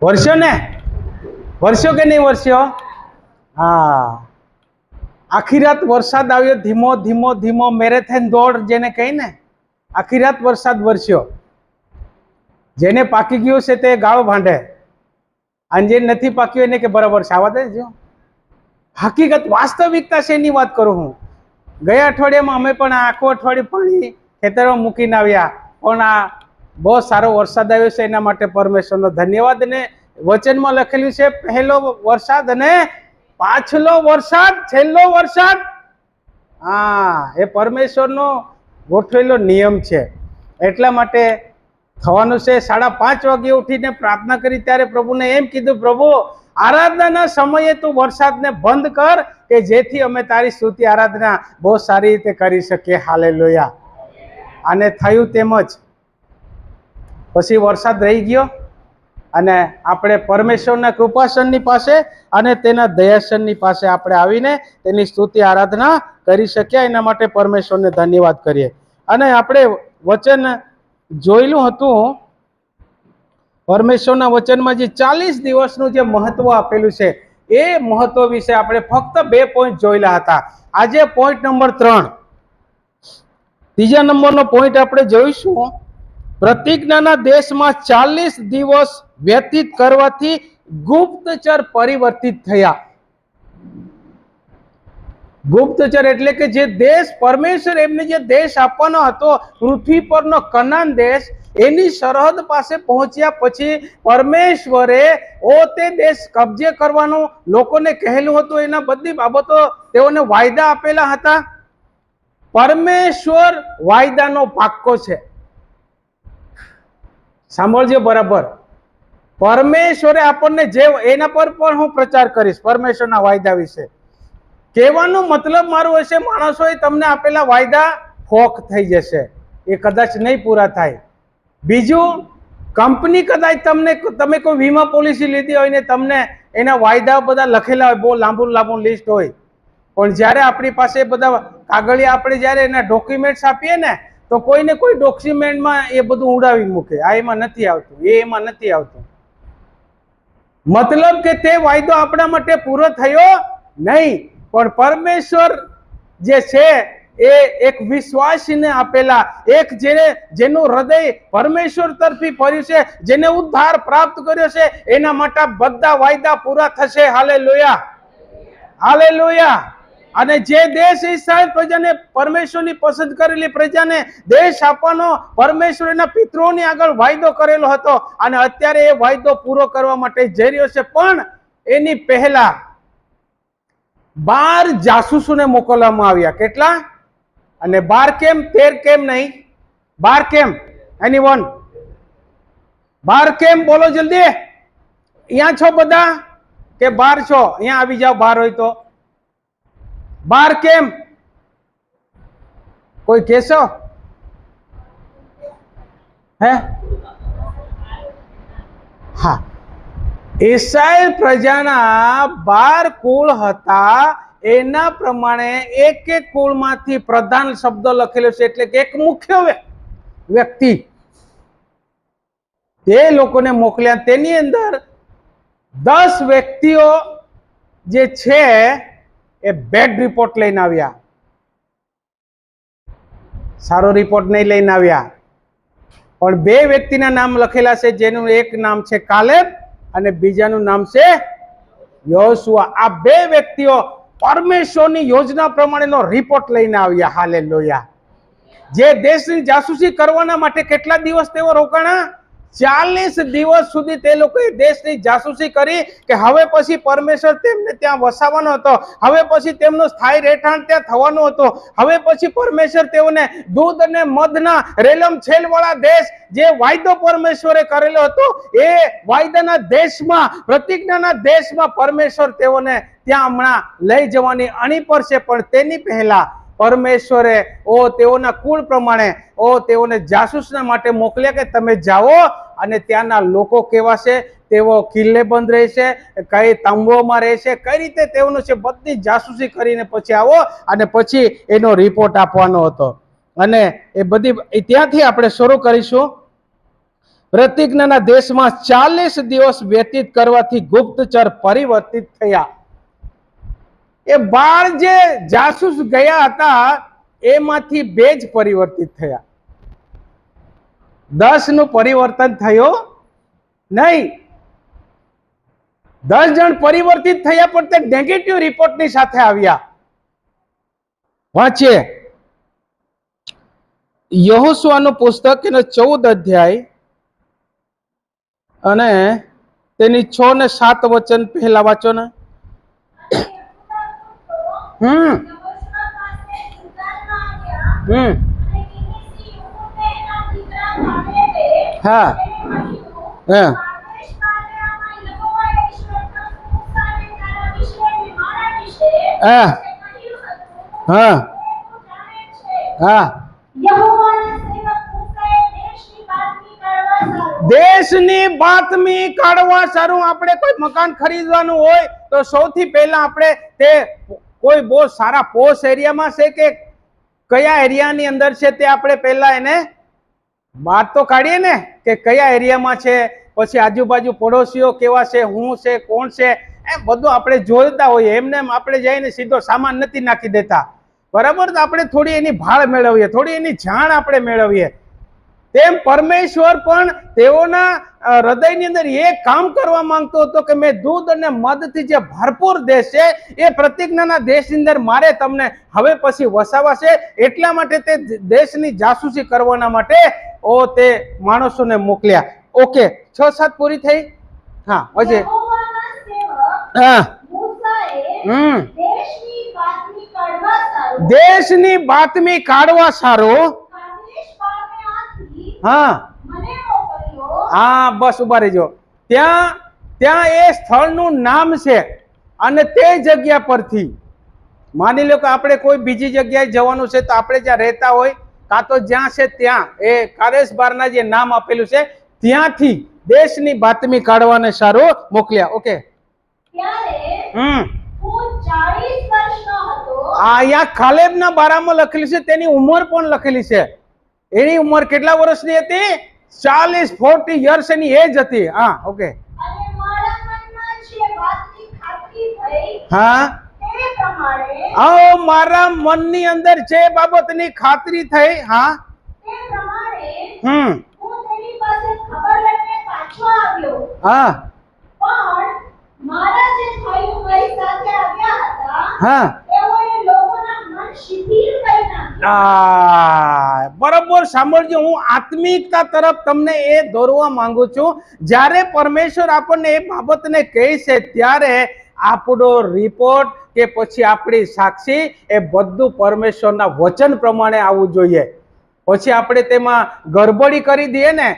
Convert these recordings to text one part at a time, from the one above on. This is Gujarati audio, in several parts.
वर्ष्यो ने वर्ष्यो के नहीं वर्ष्यो? हाँ, आखी रात वरसाद आव्यो धीमो धीमो धीमो मैरेथन दौड़ जेने कही ने आखी रात वरसाद वरस्यो। जेने पाकी गयो छे ते गाळो भांडे अने जे नथी पाक्यो एने के बराबर छावा देजो। हकीकत वास्तविकता शेनी वात करूं हूँ। गया अठवाडियामां अमे पण आखो अठवाडियुं पाणी खेतरमां मूकीने आव्या पण आ बहुत सारो वरसाद आव्यो छे एना माटे परमेश्वरनो धन्यवाद। ने वचનમાં લખેલું છે પહેલો વરસાદ અને પાછલો વરસાદ છેલ્લો વરસાદ। હા, એ પરમેશ્વરનો ગોઠવેલો નિયમ છે। એટલા માટે થવાનું છે 5:30 વાગે ઉઠીને પ્રાર્થના કરી ત્યારે પ્રભુને એમ કીધું, પ્રભુ આરાધનાના સમયે તું વરસાદને બંધ કર કે જેથી અમે તારી સ્તુતિ આરાધના બહુ સારી રીતે કરી શકીએ। હાલેલુયા। અને થયું તેમજ પછી વરસાદ રહી ગયો અને આપણે પરમેશ્વરના કૃપાસનની પાસે અને તેના દયાસનની પાસે આપણે આવીને તેની સ્તુતિ આરાધના કરી શક્યા। એના માટે પરમેશ્વરને ધન્યવાદ કરીએ। અને આપણે વચન જોયેલું હતું, પરમેશ્વરના વચનમાં જે 40 દિવસનું જે મહત્વ આપેલું છે એ મહત્વ વિશે આપણે ફક્ત 2 પોઈન્ટ જોયેલા હતા। આજે પોઈન્ટ નંબર 3, ત્રીજા નંબરનો પોઈન્ટ આપણે જોઈશું। પ્રતિજ્ઞાના દેશમાં 40 દિવસ વ્યતીત કરવાથી ગુપ્તચર પરિવર્તિત થયા। ગુપ્તચર એટલે કે જે દેશ પરમેશ્વર એમને જે દેશ આપવાનો હતો પૃથ્વી પરનો કનાન દેશ, એની સરહદ પાસે પહોંચ્યા પછી પરમેશ્વરે તે દેશ કબજે કરવાનું લોકોને કહેલું હતું। એના બધી બાબતો તેઓને વાયદા આપેલા હતા। પરમેશ્વર વાયદાનો પાક્કો છે। સાંભળજો બરાબર, પરમેશ્વરે આપણને જે એના પર પણ હું પ્રચાર કરીશ પરમેશ્વરના વાયદા વિશે। કહેવાનો મતલબ મારું હશે માણસોએ તમને આપેલા વાયદા ફોક થઈ જશે, એ કદાચ નહીં પૂરા થાય। બીજું, કંપની કદાચ તમે કોઈ વીમા પોલિસી લીધી હોય ને તમને એના વાયદા બધા લખેલા હોય, બહુ લાંબુ લિસ્ટ હોય, પણ જ્યારે આપણી પાસે બધા કાગળિયા આપણે જ્યારે એના ડોક્યુમેન્ટ્સ આપીએ ને તો કોઈને કોઈ ડોક્યુમેન્ટમાં એ બધું ઉડાવી મૂકે, આ એમાં નથી આવતું, એમાં નથી આવતું। મતલબ કે તે વાયદો આપણા માટે પૂરો થયો નહીં, પણ પરમેશ્વર જે છે એ એક વિશ્વાસીને આપેલા, એક જેનું હૃદય પરમેશ્વર તરફી ભર્યું છે, જેને ઉદ્ધાર પ્રાપ્ત કર્યો છે, એના માટે બધા વાયદા પૂરા થશે। Hallelujah, hallelujah. અને જે દેશ ઇસ્રાએલ પ્રજાને પરમેશ્વરની પસંદ કરેલી પ્રજાને દેશ આપવાનો પરમેશ્વરના પિતૃઓની આગળ વાયદો કરેલો હતો અને અત્યારે એ વાયદો પૂરો કરવા માટે જઈ રહ્યો છે। પણ એની પહેલા 12 જાસૂસોને મોકલવામાં આવ્યા। કેટલા? અને 12 કેમ? 13 કેમ નહીં? 12 કેમ? એનીવન 12 કેમ? બોલો જલ્દી। અહીંયા છો બધા કે બહાર છો? અહીંયા આવી જાઓ, બહાર હોય તો। 12 કેમ? કોઈ કહેશો? હે? હા, ઇસ્રાએલ પ્રજાના 12 કુળ હતા, એના પ્રમાણે એક એક કુળમાંથી પ્રધાન શબ્દ લખેલો છે, એટલે કે એક મુખ્ય વ્યક્તિ તે લોકોને મોકલ્યા। તેની અંદર 10 વ્યક્તિઓ જે છે એ બેડ રિપોર્ટ લઈને આવ્યા, સારો રિપોર્ટ નહીં લઈને આવ્યા। પણ 2 વ્યક્તિના નામ લખેલા છે, જેનું એક નામ છે કાલેબ અને બીજાનું નામ છે યોશુઆ। આ 2 વ્યક્તિઓ પરમેશ્વરની યોજના પ્રમાણેનો રિપોર્ટ લઈને આવ્યા। હાલેલુયા। જે દેશની જાસૂસી કરવાના માટે કેટલા દિવસ તેઓ રોકાણા? 40 દિવસ સુધી તે લોકોએ દેશની જાસૂસી કરી કે હવે પછી પરમેશ્વર તેમને ત્યાં વસાવવાનો હતો, હવે પછી તેમનું સ્થાયી રહેઠાણ ત્યાં થવાનું હતું, હવે પછી પરમેશ્વર તેઓને દૂધ અને મધના રેલમછેલ વાળા દેશ જે વાયદો પરમેશ્વરે કરેલો હતો એ વાયદાના દેશમાં, પ્રતિજ્ઞાના દેશમાં પરમેશ્વર તેઓને ત્યાં હમણાં લઈ જવાની અણી પર છે। પણ તેની પહેલા પરમેશ્વરે તેઓના કુળ પ્રમાણે તેઓને જાસૂસના માટે મોકલ્યા કે તમે જાઓ અને ત્યાંના લોકો કેવા છે, તેઓ કિલ્લે બંધ રહેશે, કઈ તંબુઓમાં રહેશે, કઈ રીતે તેઓનું છે, બધી જાસૂસી કરીને પછી આવો અને પછી એનો રિપોર્ટ આપવાનો હતો। અને એ બધી ત્યાંથી આપણે શરૂ કરીશું। પ્રતિજ્ઞાના દેશમાં 40 દિવસ વ્યતીત કરવાથી ગુપ્તચર પરિવર્તિત થયા. એ બાળ જે જાસૂસ ગયા હતા એમાંથી 2 જ પરિવર્તિત થયા. 10 નું પરિવર્તન થયું નહીં. 10 જણ પરિવર્તિત થયા પણ તે નેગેટિવ રિપોર્ટની સાથે આવ્યા. વાંચીએ યહોશુઆનું પુસ્તક એનો 14 અધ્યાય અને તેની 6 ને 7 વચન પહેલા વાંચો ને. હા હા હા હા દેશની બાતમી કાઢવા સારું આપણે કોઈ મકાન ખરીદવાનું હોય તો સૌથી પહેલા આપણે તે કોઈ બહુ સારા પોશ એરિયામાં છે કે કયા એરિયાની અંદર છે તે આપણે પહેલા એને વાત તો કાઢીએ ને કે કયા એરિયામાં છે, પછી આજુબાજુ પડોશીઓ કેવા છે, હું છે, કોણ છે, એમ બધું આપણે જોતા હોઈએ. એમને આપણે જઈને સીધો સામાન નથી નાખી દેતા, બરાબર? તો આપણે થોડી એની ભાળ મેળવીએ, થોડી એની જાણ આપણે મેળવીએ. તેમ પરમેશ્વર પણ તેઓના હૃદયની અંદર એ કામ કરવા માંગતો હતો કે મેં દૂધ અને મધથી જે ભરપૂર દેશ છે એ પ્રતિજ્ઞાના દેશની અંદર મારે તમને હવે પછી વસાવા છે. એટલા માટે તે દેશની જાસૂસી કરવાના માટે તે માણસોને મોકલ્યા. ઓકે, 6-7 પૂરી થઈ. હા, હજી હા દેશની બાતમી કાઢવા સારું. હા હા, બસ ઉભા રહેજો. ત્યાં એ સ્થળનું નામ છે અને તે જગ્યા પરથી માની લો કે આપણે કોઈ બીજી જગ્યાએ જવાનું છે તો આપણે જ્યાં રહેતા હોય કાં તો જ્યાં છે ત્યાં એ કાદેશ બારના જે નામ આપેલું છે ત્યાંથી દેશની બાતમી કાઢવાને સારું મોકલ્યા. ઓકે, અહીંયા કાલેબના બારામાં લખેલી છે, તેની ઉંમર પણ લખેલી છે. એની ઉંમર કેટલા વર્ષની હતી? 40 યર્સ એની એજ હતી. હા, ઓકે. હા, મારા મનની અંદર જે બાબતની ખાતરી થઈ. હા, હા હા, બરોબર. સાંભળજો, હું આત્મિકતા તરફ તમને એ દોરવા માંગુ છું. જ્યારે પરમેશ્વર આપણને એ બાબતને કહે છે ત્યારે આપણો રિપોર્ટ કે પછી આપણી સાક્ષી એ બધું પરમેશ્વરના વચન પ્રમાણે આવવું જોઈએ. પછી આપણે તેમાં ગડબડી કરી દઈએ ને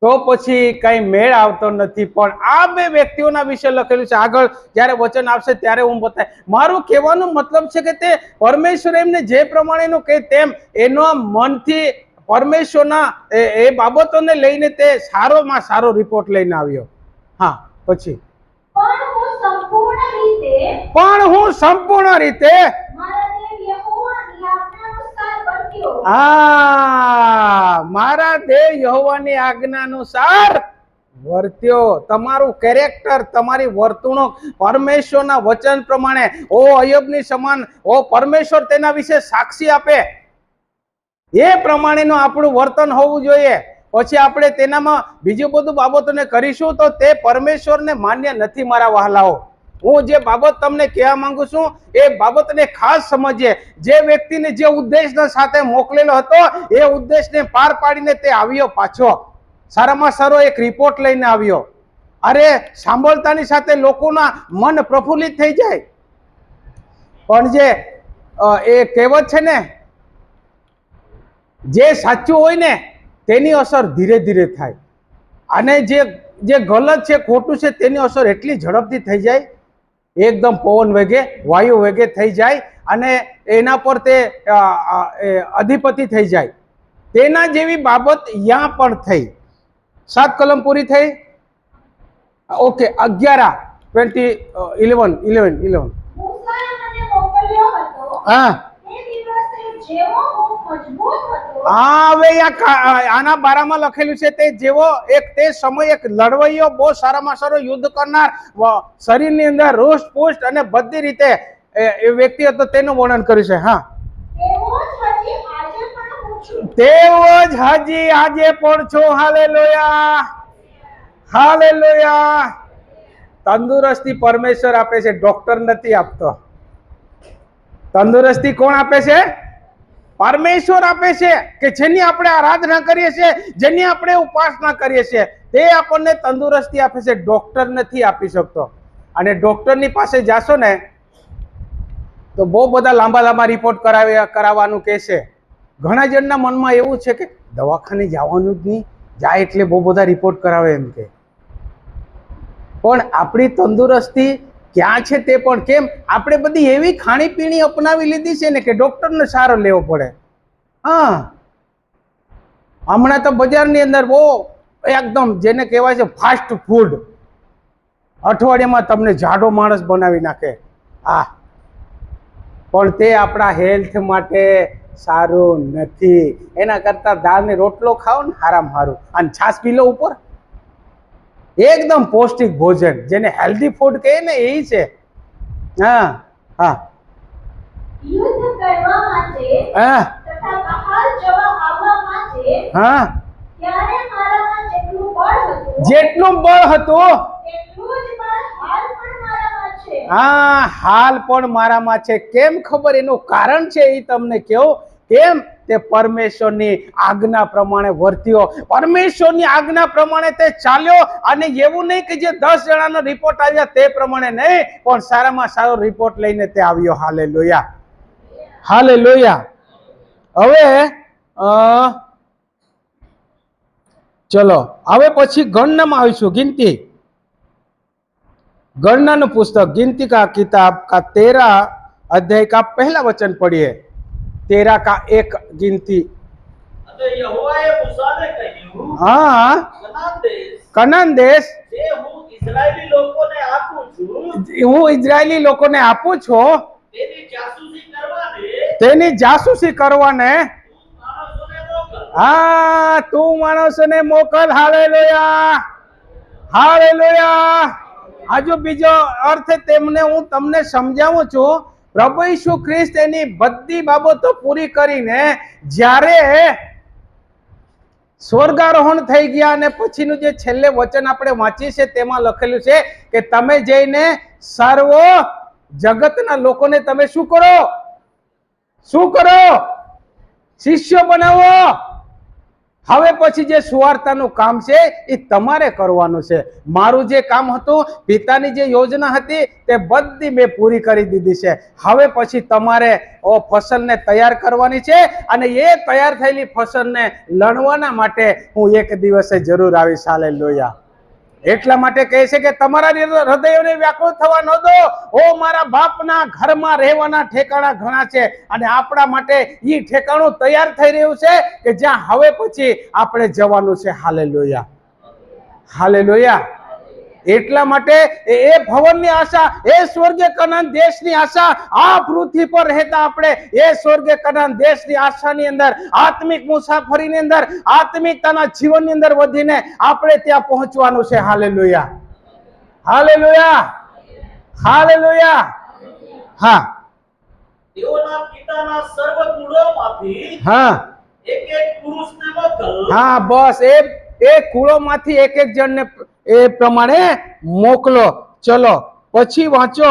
તો પછી કઈ મેળ આવતો નથી. પણ આ 2 વ્યક્તિઓના વિશે લખેલું છે. આગળ જ્યારે વચન આવશે ત્યારે હું બતાય. મારું કહેવાનો મતલબ છે કે તે પરમેશ્વર એમને જે પ્રમાણેનું કહે તેમ એનો મનથી પરમેશ્વરના એ બાબતોને લઈને તે સારોમાં સારો રિપોર્ટ લઈને આવ્યો. હા, પછી પણ હું સંપૂર્ણ રીતે મારા દેવ યહોવાની આજ્ઞા અનુસાર વર્ત્યો. તમારું કેરેક્ટર, તમારી વર્તણૂક પરમેશ્વરના વચન પ્રમાણે અય્યોબની સમાન પરમેશ્વર તેના વિશે સાક્ષી આપે એ પ્રમાણેનું આપણું વર્તન હોવું જોઈએ. પછી આપણે તેનામાં બીજું બધું બાબતોને કરીશું તો તે પરમેશ્વરને માન્ય નથી. મારા વહાલાઓ, હું જે બાબત તમને કહેવા માંગુ છું એ બાબતને ખાસ સમજીએ. જે વ્યક્તિને જે ઉદ્દેશના સાથે મોકલેલો હતો એ ઉદ્દેશને પાર પાડીને તે આવ્યો પાછો. સારામાં સારો એક રિપોર્ટ લઈને આવ્યો. અરે, સાંભળતાની સાથે લોકોના મન પ્રફુલ્લિત થઈ જાય. પણ જે એ કહેવત છે ને, જે સાચું હોય ને તેની અસર ધીરે ધીરે થાય અને જે ગલત છે, ખોટું છે, તેની અસર એટલી ઝડપથી થઈ જાય, એકદમ પવન વેગે, વાયુ વેગે થઈ જાય અને એના પર તે અધિપતિ થઈ જાય. તેના જેવી બાબત यहाँ પણ થઈ. 7 કલમ પૂરી થઈ. ઓકે, 11 હા જેવો હું મજબૂત હતો, હા, હવે આના બારામાં લખેલું છે તે જેવો તે સમય એક લડવૈયો, બહુ સારામાં સારો યુદ્ધ કરનાર, શરીરની અંદર રોષ પુષ્ટ અને બધી રીતે એ વ્યક્તિ હતો, તેનું વર્ણન કર્યું છે. હા, તેવો જ હજી આજે પણ હું છું. તેવો જ હજી આજે પણ છો. Hallelujah, hallelujah. તંદુરસ્તી પરમેશ્વર આપે છે, ડોક્ટર નથી આપતો. તંદુરસ્તી કોણ આપે છે? પરમેશ્વર આપે છે, કે જેની આપણે આરાધના કરીએ છીએ, જેની આપણે ઉપાસના કરીએ છીએ, તે આપણને તંદુરસ્તી આપે છે, ડોક્ટર નથી આપી શકતો. અને ડોક્ટરની પાસે જાશો ને તો બહુ બધા લાંબા લાંબા રિપોર્ટ કરાવવાનું કહેશે. ઘણા જણના મનમાં એવું છે કે દવાખાને જવાનું જ નહીં, જાય એટલે બહુ બધા રિપોર્ટ કરાવે એમ કે. પણ આપણી તંદુરસ્તી ક્યાં છે તે પણ કેમ? આપણે બધી એવી ખાણીપીણી અપનાવી લીધી છે ને કે ડોક્ટરનો સહારો લેવો પડે. હા, હમણાં તો બજારની અંદર બહુ એકદમ જેને કહેવાય છે ફાસ્ટ ફૂડ, અઠવાડિયામાં તમને જાડો માણસ બનાવી નાખે. હા, પણ તે આપણા હેલ્થ માટે સારું નથી. એના કરતા દાળ ને રોટલો ખાઓ ને હારામ હારું, અને છાશ પી લો ઉપર. એકદમ પૌષ્ટિક ભોજન, જેને હેલ્ધી ફૂડ કહે ને એ છે. હા, હા, યુદ્ધ કરવા માટે હા, તથા બહાર જવા આવવા માટે હા, ત્યારે મારામાં જેટલું બળ હતું, જેટલું બળ હતું, એટલું જ બળ હાલ પણ મારામાં છે. હા, હાલ પણ મારામાં છે. કેમ ખબર? એનું કારણ છે એ તમને કહું. કેમ? તે પરમેશ્વરની આજ્ઞા પ્રમાણે વર્ત્યો, પરમેશ્વરની આજ્ઞા પ્રમાણે તે ચાલ્યો. અને એવું નહીં કે જે 10 જણાનો રિપોર્ટ આવ્યા તે પ્રમાણે નહીં, પણ સારામાં સારો રિપોર્ટ લઈને તે આવ્યો. Hallelujah, hallelujah. હવે ચલો, હવે પછી ગણનામાં આવીશું. ગિનતી, गणना पुस्तक गिनती का किताब का 13 अध्याय का पहला वचन पढ़िए. 13 का 1 गिनती. यहोवाए मूसाને કહ્યું, हाँ, कनान देश જે હું ઇઝરાયેલી લોકોને આપું છું, હું ઇઝરાયેલી લોકોને આપું છું, તેની જાસૂસી કરવાને તેની જાસૂસી કરવાને તું માણસોને મોકલ. હા, તું માણસોને મોકલ. Hallelujah, hallelujah. આજુ બીજો અર્થ તેમને હું તમને સમજાવું છું. પ્રભુ ઈસુ ખ્રિસ્ત એની બધી બાબતો પૂરી કરીને જ્યારે સ્વર્ગારોહણ થઈ ગયા, અને પછીનું જે છેલ્લે વચન આપણે વાંચીએ છીએ તેમાં લખેલું છે કે તમે જઈને સર્વ જગતના લોકોને તમે શું કરો? શું કરો? શિષ્ય બનાવો. હવે પછી જે સુવાર્તાનું કામ છે એ તમારે કરવાનું છે. મારું જે કામ હતું, પિતાની જે યોજના હતી તે બધી મેં પૂરી કરી દીધી છે. હવે પછી તમારે ફસલને તૈયાર કરવાની છે, અને એ તૈયાર થયેલી ફસલને લણવાના માટે હું એક દિવસે જરૂર આવીશ. હાલેલુયા. એટલા માટે કહે છે કે તમારા હૃદયોને વ્યાકુળ થવા ન દો. ઓ મારા બાપના ઘરમાં રહેવાના ઠેકાણા ઘણા છે, અને આપણા માટે એ ઠેકાણું તૈયાર થઈ રહ્યું છે કે જ્યાં હવે પછી આપણે જવાનું છે. Hallelujah, hallelujah. એટલા માટે એ ભવનની આશા, એ સ્વર્ગીય કનાન દેશની આશા, આ પૃથ્વી પર રહેતા આપણે એ સ્વર્ગીય કનાન દેશની આશાની અંદર, આત્મિક મુસાફરીની અંદર, આત્મિકતાના જીવનની અંદર વધીને આપણે ત્યાં પહોંચવાનું છે. Hallelujah, hallelujah, hallelujah. હા, તેઓના પિતાના સર્વ કુળોમાંથી હા, એક એક પુરુષને મોકલ. હા, બસ એ કુળોમાંથી એક એક જણને એ પ્રમાણે મોકલો. ચલો પછી વાંચો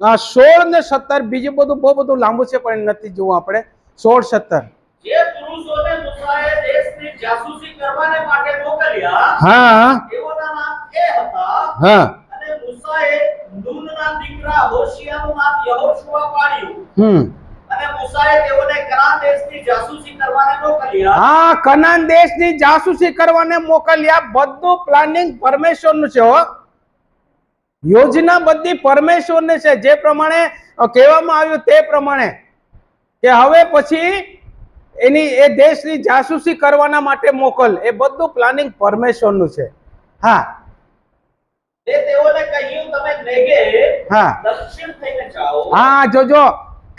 16 ને 17. બીજું બધું બહુ બધું લાંબુ છે પણ નથી જોવું આપણે. 16, 17. જે પુરુષોને મૂસાએ દેશની જાસૂસી કરવાને માટે મોકલ્યા, હા, તેઓના નામ એ હતા. હા, અને મૂસાએ નૂનના દીકરા હોશિયાનું નામ યહોશુઆ પાડ્યું. અને મૂસાએ તેઓને કનાન દેશની જાસૂસી કરવાને મોકલ્યા. હા, કનાન દેશની જાસૂસી કરવાને મોકલ્યા. બધું પ્લાનિંગ પરમેશ્વરનું છે. હો, યોજના બધી પરમેશ્વરની છે. જે પ્રમાણે કહેવામાં આવ્યું તે પ્રમાણે કે હવે પછી એની એ દેશની જાસૂસી કરવાના માટે મોકલ, એ બધું પ્લાનિંગ પરમેશ્વરનું છે. હા, તે તેઓને કહ્યું, તમે નેગે હા, દક્ષિણ થઈને જાઓ. હા. જોજો,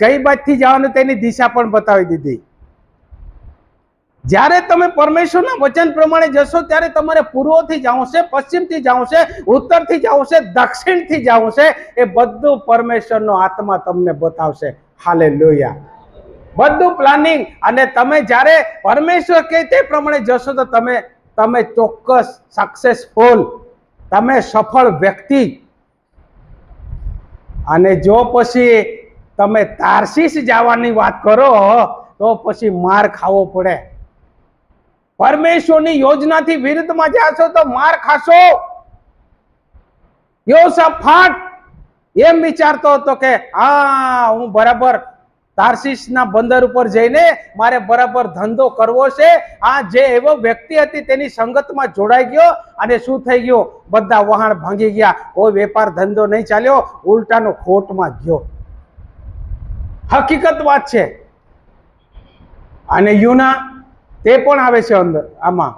કઈ બાજુથી જવાનું તેની દિશા પણ બતાવી દીધી. જ્યારે તમે પરમેશ્વરના વચન પ્રમાણે જશો ત્યારે તમારે પૂર્વથી જવું છે, પશ્ચિમથી જવું છે, ઉત્તરથી જવું છે, દક્ષિણથી જવું છે. એ બધું પરમેશ્વરનો આત્મા તમને બતાવશે. હાલેલુયા. બધું પ્લાનિંગ. અને તમે જ્યારે પરમેશ્વર કહે તે પ્રમાણે જશો તો તમે ચોક્કસ સક્સેસફુલ, તમે સફળ વ્યક્તિ. અને જો પછી તમે તાર્શીશ જવાની વાત કરો તો પછી માર ખાવો પડે. પરમેશ્વરની યોજનાથી વિરુદ્ધમાં જાશો તો માર ખાશો. યોસાફાટ એમ વિચારતો હતો કે હા, હું બરાબર તાર્શીશના બંદર ઉપર જઈને મારે બરાબર ધંધો કરવો છે. આ જે એવો વ્યક્તિ હતી તેની સંગતમાં જોડાઈ ગયો અને શું થઈ ગયું? બધા વહાણ ભાંગી ગયા. કોઈ વેપાર ધંધો નહીં ચાલ્યો, ઉલટાનો ખોટમાં ગયો. હકીકત વાત છે. અને યુના તે પણ આવે છે અંદર આમાં.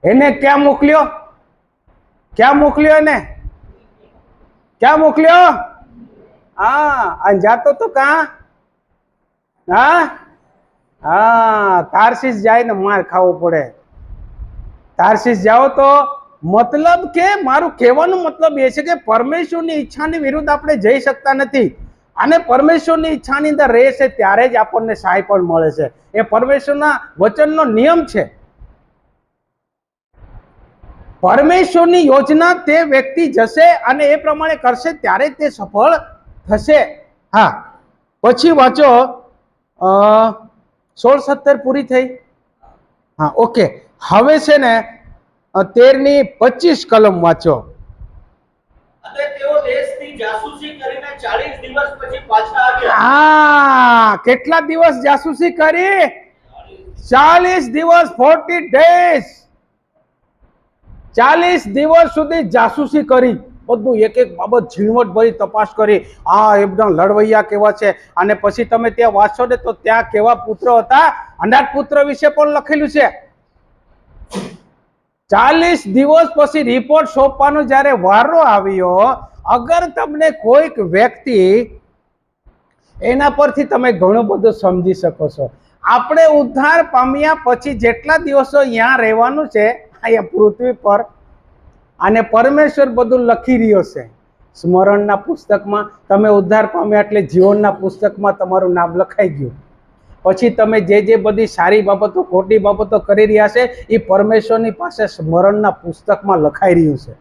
એને ક્યાં મોકલ્યો? ક્યાં મોકલ્યો? એને ક્યાં મોકલ્યો? અને જાતો તો કાં? તાર્શીશ જાય ને માર ખાવો પડે. તાર્શીશ જાઓ તો મતલબ કે મારું કહેવાનો મતલબ એ છે કે પરમેશ્વરની ઈચ્છાની વિરુદ્ધ આપણે જઈ શકતા નથી. અને પરમેશ્વરની ઈચ્છાની અંદર રહેશે ત્યારે જ આપણને સહાય પણ મળે છે. એ પરમેશ્વરના વચનનો નિયમ છે. પરમેશ્વરની યોજના તે વ્યક્તિ જશે અને એ પ્રમાણે કરશે ત્યારે તે સફળ થશે. હા, પછી વાંચો 16-17 પૂરી થઈ. હા, ઓકે. હવે છે ને 13-25 કલમ વાંચો. અને તેઓ દેશની જાસૂસી કરીને 40 દિવસ પછી પાછા આવ્યા. હા, કેટલા દિવસ જાસૂસી કરી? 40 દિવસ, 40 days. 40 દિવસ સુધી જાસૂસી કરી. બધું એક એક બાબત ઝીણવટભરી તપાસ કરી. આ એકદમ લડવૈયા કેવા છે. અને પછી તમે ત્યાં વાંચો ને તો ત્યાં કેવા પુત્ર હતા, અનાથ પુત્ર વિશે પણ લખેલું છે. 40 દિવસ પછી રિપોર્ટ સોંપવાનો જ્યારે વારો આવ્યો, અગર તમને કોઈક વ્યક્તિ એના પરથી તમે ઘણું બધું સમજી શકો છો. આપણે ઉદ્ધાર પામ્યા પછી જેટલા દિવસો અહીંયા રહેવાનું છે અહીંયા પૃથ્વી પર, અને પરમેશ્વર બધું લખી રહ્યો છે સ્મરણના પુસ્તકમાં. તમે ઉદ્ધાર પામ્યા એટલે જીવનના પુસ્તકમાં તમારું નામ લખાઈ ગયું. પછી તમે જે બધી સારી બાબતો, ખોટી બાબતો કરી રહ્યા છે એ પરમેશ્વરની પાસે સ્મરણના પુસ્તકમાં લખાઈ રહ્યું છે.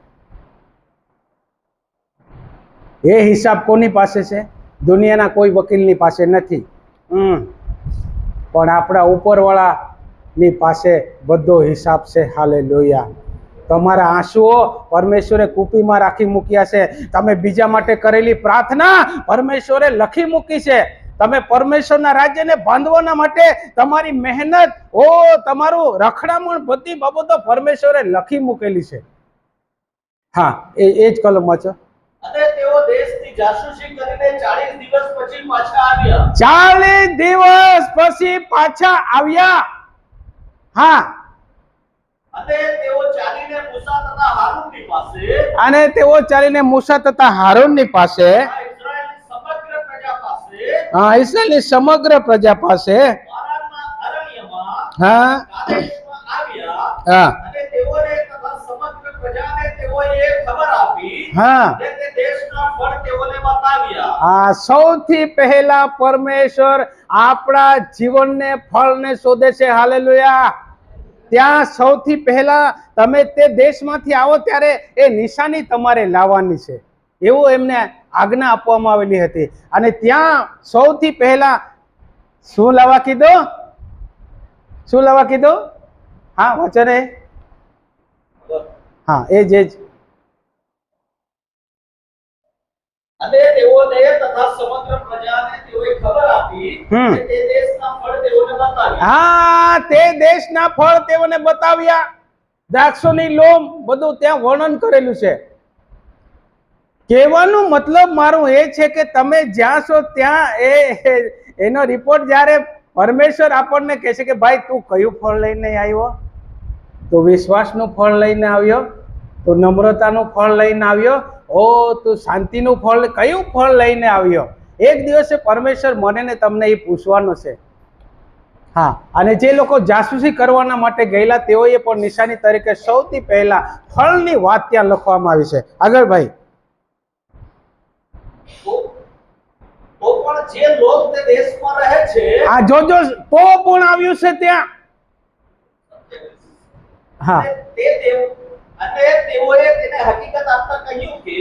એ હિસાબ કોની પાસે છે? દુનિયાના કોઈ વકીલની પાસે નથી. પણ આપણા ઉપરવાળાની પાસે બધો હિસાબ છે. હાલેલુયા. તમારા આંસુઓ પરમેશ્વરે કુપીમાં રાખી મૂક્યા છે. તમે બીજા માટે કરેલી પ્રાર્થના પરમેશ્વરે લખી મૂકી છે. તમે પરમેશ્વરના રાજ્યને બાંધવાના માટે તમારી મહેનત, તમારું રખડામણ, બધી બાબતો પરમેશ્વરે લખી મૂકેલી છે. હા, એ જ કલમ વાંચો. અને તેઓ દેશની જાસૂસી કરીને 40 દિવસ પછી પાછા આવ્યા. 40 દિવસ પછી પાછા આવ્યા. હા. અને તેઓ ચાલીને મૂસા તથા હારૂનની પાસે, ઇસ્રાયેલની સમગ્ર પ્રજા પાસે પારાનના અરણ્યમાં હા કાદેશમાં આવ્યા. હા અને તેઓને તથા સમગ્ર પ્રજાને તેઓએ ખબર આપી. હા. અને તે દેશના ફળ તેઓને બતાવ્યા. આ સૌથી પહેલા પરમેશ્વર આપણા જીવનને ફળને શોધે છે. હાલેલુયા. ત્યાં સૌથી પહેલા તમે તે દેશમાંથી આવો ત્યારે એ નિશાની તમારે લાવવાની છે, એવું એમને આજ્ઞા આપવામાં આવેલી હતી. અને ત્યાં સૌથી પહેલા શું લાવવા કીધું? શું લાવવા કીધું? હા, વાંચો ને. હા, એ જ. અને તેઓને તથા સમગ્ર પ્રજાને તેઓએ ખબર આપી કે તે દેશના ફળ તેઓને બતાવ્યા. હા, તે દેશના ફળ તેઓને બતાવ્યા. દ્રાક્ષોની લોમ બધું ત્યાં વર્ણન કરેલું છે. કહેવાનું મતલબ મારું એ છે કે તમે જ્યાં છો ત્યાં એનો રિપોર્ટ જ્યારે પરમેશ્વર આપણને કહે છે કે ભાઈ તું કયું ફળ લઈને આવ્યો? તો વિશ્વાસનું ફળ લઈને આવ્યો, તો નમ્રતાનું ફળ લઈને આવ્યો, ઓ તું શાંતિનું ફળ કયું ફળ લઈને આવ્યો? એક દિવસે પરમેશ્વર મને ને તમને એ પૂછવાનો છે. હા, અને જે લોકો જાસૂસી કરવાના માટે ગયેલા તેઓએ પણ નિશાની તરીકે સૌથી પહેલા ફળની વાત ત્યાં લખવામાં આવી છે. આગળ ભાઈ. તો પણ જે લોક તે દેશમાં રહે છે, આ જોજો, તો પણ આવ્યું છે ત્યાં. હા, તેઓએ તેને હકીકત આપતા કહ્યું કે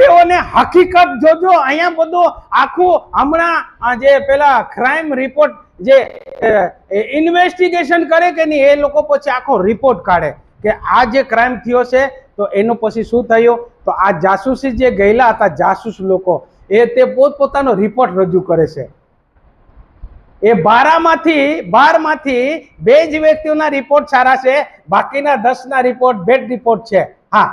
તેઓને હકીકત જોજો. અહીંયા બધું આખું હમણાં જે પેલા ક્રાઇમ રિપોર્ટ જે ઇન્વેસ્ટિગેશન કરે કે નહીં, એ લોકો પછી આખો રિપોર્ટ કાઢે કે આ જે ક્રાઇમ થયો છે તો એનું પછી શું થયું. તો આ જાસૂસી જે ગયેલા હતા જાસૂસ લોકો, એ તે પોતપોતાનો રિપોર્ટ રજૂ કરે છે. એ 12માંથી 2 જ વ્યક્તિઓના રિપોર્ટ સારા છે, બાકીના 10 ના રિપોર્ટ બેડ રિપોર્ટ છે. હા,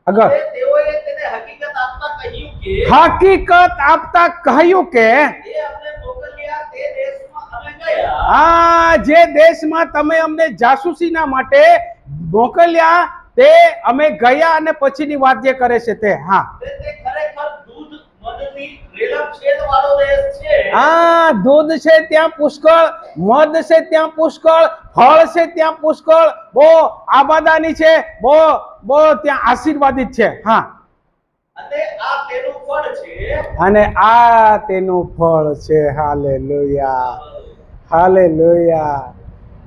આગળ. તેઓએ તેને હકીકત આપતા કહ્યું કે હકીકત આપતા કહ્યું કે એ અમને મોકલ્યા તે દેશમાં અમે ગયા, હા, જે દેશમાં તમે અમને જાસૂસીના માટે મોકલ્યા તે અમે ગયા, અને પછીની વાત જે કરે છે તે. હા, તે ખરેખર દૂધ મધની રેલમછેલ વાળો દેશ છે. હા, દૂધ છે ત્યાં પુષ્કળ, મધ છે ત્યાં પુષ્કળ, ફળ છે ત્યાં પુષ્કળ, બહુ આબાદાની છે, બહુ ત્યાં આશીર્વાદિત છે. હા, અને આ તેનું ફળ છે. અને આ તેનું ફળ છે. Hallelujah, hallelujah.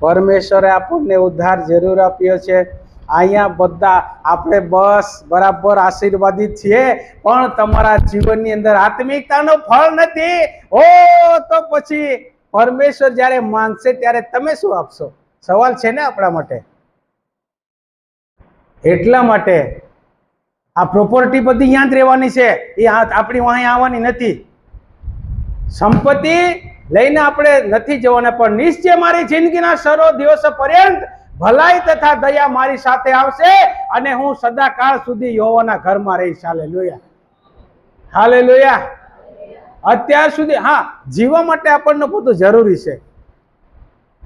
પરમેશ્વરે આપણને ઉદ્ધાર જરૂર આપ્યો છે. અહીંયા બધા આપણે બસ બરાબર આશીર્વાદિત છીએ, પણ તમારા જીવનની અંદર આત્મિકતાનો ફળ નથી. ઓ તો પછી પરમેશ્વર જ્યારે માંગશે ત્યારે તમે શું આપશો? સવાલ છે ને આપણા માટે. એટલા માટે આ પ્રોપર્ટી બધી અહીંયા જ રહેવાની છે, એ આપણી અહીં આવવાની નથી. સંપત્તિ લઈને આપણે નથી જવાના, પણ નિશ્ચય મારી જિંદગીના સર્વ દિવસો પર્યંત ભલાઈ તથા દયા મારી સાથે આવશે, અને હું સદાકાળ સુધી યહોવાના ઘરમાં રહીશ. Hallelujah, hallelujah. અત્યાર સુધી હા, જીવવા માટે આપણને બધું જરૂરી છે.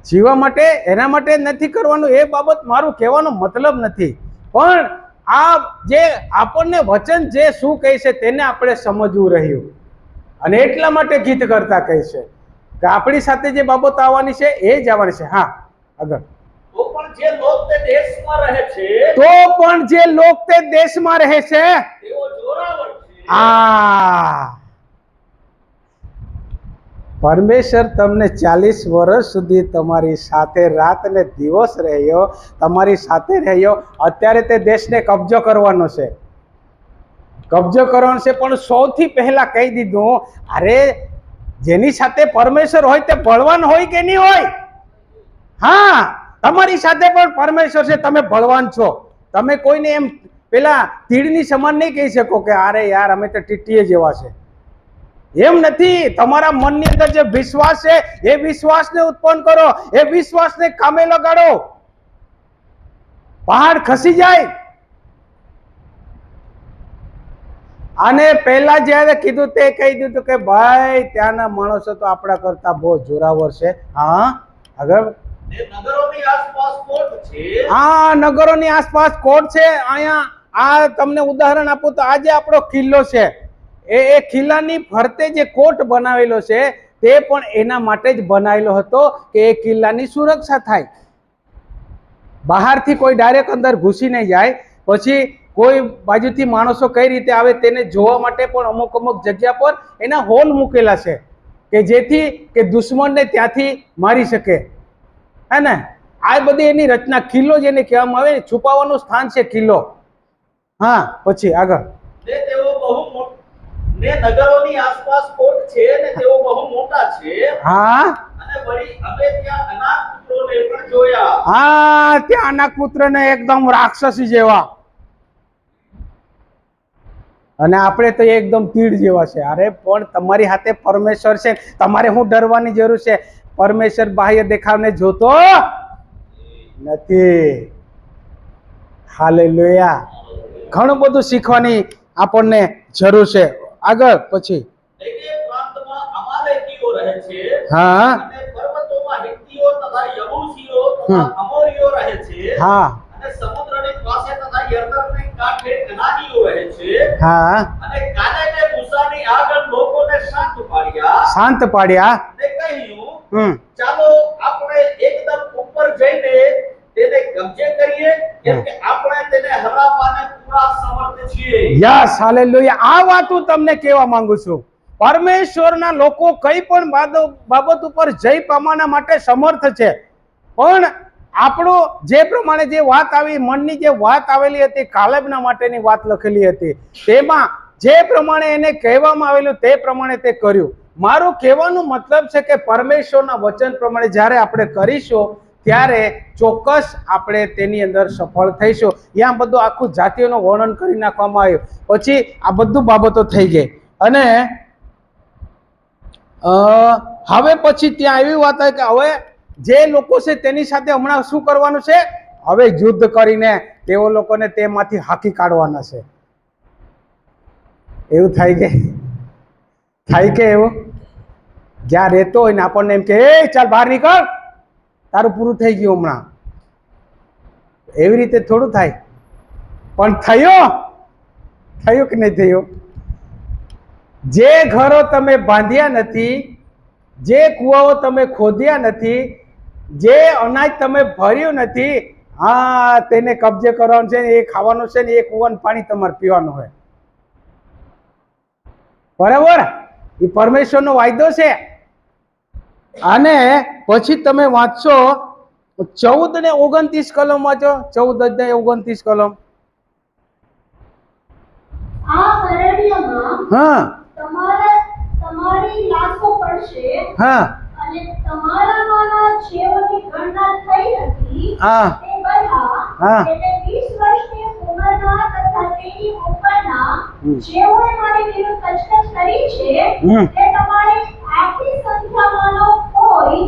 જીવવા માટે એના માટે નથી કરવાનું, એ બાબત મારું કહેવાનો મતલબ નથી, પણ આ જે આપણને વચન જે શું કહે છે તેને આપણે સમજવું રહ્યું, અને એટલા માટે ગીત કરતા કહે છે કે આપણી સાથે જે બાબત આવવાની છે એ જ આવવાની છે. હા, આગળ. તો પણ જે લોક તે દેશમાં રહે છે, તો પણ જે લોક તે દેશમાં રહે છે, તેઓ જોરાવર છે. પરમેશ્વર તમને 40 વર્ષ સુધી તમારી સાથે રાત ને દિવસ રહ્યો, તમારી સાથે રહ્યો. અત્યારે તે દેશને કબજો કરવાનો છે, કબજો કરવાનો છે, પણ સૌથી પહેલા કહી દીધું, અરે જેની સાથે પરમેશ્વર હોય તે બળવાન હોય કે નહીં હોય? હા, તમારી સાથે પણ પરમેશ્વર છે, તમે બળવાન છો. તમે કોઈને એમ પેલા તીડની સમાન નહીં કહી શકો કે અરે યાર અમે તો ટીટીએ જેવા છે. એમ નથી. તમારા મનની અંદર જે વિશ્વાસ છે એ વિશ્વાસને ઉત્પન્ન કરો, એ વિશ્વાસને કામે લગાડો. પહાડ ખસી જાય. અને પહેલા જ્યારે કીધું તે કહી દીધું કે ભાઈ ત્યાંના માણસો તો આપણા કરતા બહુ જોરાવર છે. હા, આગળ. નગરોની આસપાસ કોટ છે. હા, નગરોની આસપાસ કોટ છે. અહીંયા આ તમને ઉદાહરણ આપું તો આજે આપણો કિલ્લો છે, એ કિલ્લાની ફરતે જે કોટ બનાવેલો છે તે પણ એના માટે જ બનાવેલો હતો કે એ કિલ્લાની સુરક્ષા થાય. બહારથી કોઈ ડાયરેક્ટ અંદર ઘૂસી નહીં જાય. પછી કોઈ બાજુથી માણસો કઈ રીતે આવે તેને જોવા માટે પણ અમુક જગ્યા પર એના હોલ મૂકેલા છે કે જેથી કે દુશ્મનને ત્યાંથી મારી શકે. હે ને? આ બધી એની રચના. કિલ્લો જેને કહેવામાં આવે, છુપાવાનું સ્થાન છે કિલ્લો. હા, પછી આગળ. તેઓ બહુ ને નગરોની આસપાસ કોટ છે ને તેઓ બહુ મોટા છે. હા, અને વળી અમે ત્યાં અનાથ પુત્રોને પણ જોયા. હા, ત્યાં અનાથ પુત્રને એકદમ રાક્ષસી જેવા, અને આપણે તો એકદમ તીડ જેવા છે. અરે પણ તમારી હાથે પરમેશ્વર છે, તમારે શું ડરવાની જરૂર છે? પરમેશ્વર બાહ્ય દેખાવને જોતો નથી. હાલેલુયા. ઘણું બધું શીખવાની આપણને જરૂર છે. આગળ પછી. તે પ્રાંતમાં અમાલેકીઓ રહે છે. હા, અને પર્વતોમાં હિત્તીઓ તથા યબૂસીઓ તથા અમોરીઓ રહે છે. હા, અને સમુદ્રની પાસે તથા યર્દનની કાંઠે કનાનીઓ રહે છે. હા, અને કાલેબે મૂસાની આગળ લોકોને શાંત પાડ્યા શાંત પાડ્યા. ને કહ્યું, હમ ચાલો આપણે એકદમ ઉપર જઈને તેને કબજે કરીએ, કેમ કે આપણે તેને હરાવવાને પૂરા સમર્થ છીએ. Yes, hallelujah. આ વાત હું તમને કહેવા માંગુ છું. પરમેશ્વરના લોકો કઈ પણ બાબત ઉપર જય પામવાના માટે સમર્થ છે, પણ આપણો જે પ્રમાણે જે વાત આવી, મનની જે વાત આવેલી હતી, કાલેબના માટેની વાત લખેલી હતી, તેમાં જે પ્રમાણે એને કહેવામાં આવેલું તે પ્રમાણે તે કર્યું. મારું કહેવાનો મતલબ છે કે પરમેશ્વરના વચન પ્રમાણે જ્યારે આપણે કરીશું ત્યારે ચોક્કસ આપણે તેની અંદર સફળ થઈશું. ત્યાં બધું આખું જાતિઓનું વર્ણન કરી નાખવામાં આવ્યું. પછી આ બધું બાબતો થઈ ગઈ. અને હવે પછી ત્યાં એવી વાત આવી કે હવે જે લોકો છે તેની સાથે હમણાં શું કરવાનું છે? હવે યુદ્ધ કરીને તેઓ લોકોને તેમાંથી હાંકી કાઢવાના છે. એવું થાય કે એવું જ્યાં રહેતો હોય ને આપણને એમ કે એ ચાલ બહાર નીકળ, તારું પૂરું થઈ ગયું હમણાં. એવી રીતે થોડું થાય. પણ થયું કે નહીં થયું? જે ઘરો તમે બાંધ્યા નથી, જે કુવાઓ તમે ખોદ્યા નથી, જે અનાજ તમે ભર્યું નથી, હા તેને કબજે કરવાનું છે, એ ખાવાનું છે ને એ કુવાનું પાણી તમારે પીવાનું હોય. બરાબર? એ પરમેશ્વરનો વાયદો છે. અને પછી તમે વાંચશો 14 ને 29 કલમ વાંચો. 14 ને 29 કલમ. આ અરણ્યમાં હા તમારી લાશો પડશે, હા અને તમારામાંના જેઓની ગણના થઈ હતી હા તે બધા, હા. એટલે 20 વર્ષની ઉંમરના તથા તેની ઉપરના જેઓએ મારી વિરુદ્ધ કચકચ કરી છે, તે તમારી આખી સંખ્યામાંનો કોઈ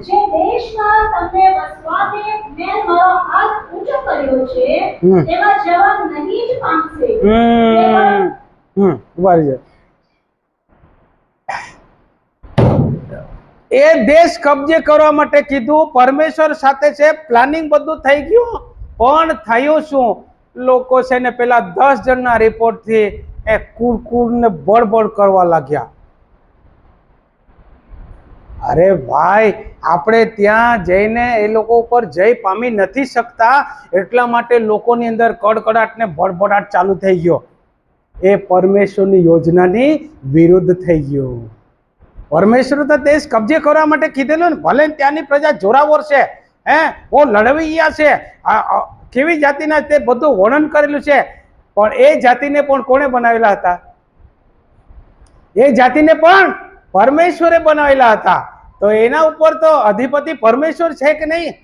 જે દેશમાં તમને વસવાને મેં મારો હાથ ઊંચો કર્યો છે તેમાં જવા નહીં જ પામશે. ઉભા રહેજો. એ દેશ કબજે કરવા માટે કીધું, પરમેશ્વર સાથે છે, પ્લાનિંગ બધું થઈ ગયું, પણ થયું શું? લોકો છે ને પેલા 10 જણના રિપોર્ટથી એ કુડ ને બળબડ કરવા લાગ્યા. અરે ભાઈ, આપણે ત્યાં જઈને એ લોકો ઉપર જય પામી નથી શકતા, એટલા માટે લોકોની અંદર કડકડાટ ને બળબડાટ ચાલુ થઈ ગયો. એ પરમેશ્વરની યોજનાની વિરુદ્ધ થઈ ગયું. પરમેશ્વર તો દેશ કબજે કરવા માટે કીધેલું ને, ભલે ત્યાંની પ્રજા જોરાવર છે, બહુ લડવૈયા છે, કેવી જાતિના તે બધું વર્ણન કરેલું છે, પણ એ જાતિને પણ કોણે બનાવેલા હતા? એ જાતિને પણ પરમેશ્વરે બનાવેલા હતા. તો એના ઉપર તો અધિપતિ પરમેશ્વર છે કે નહીં?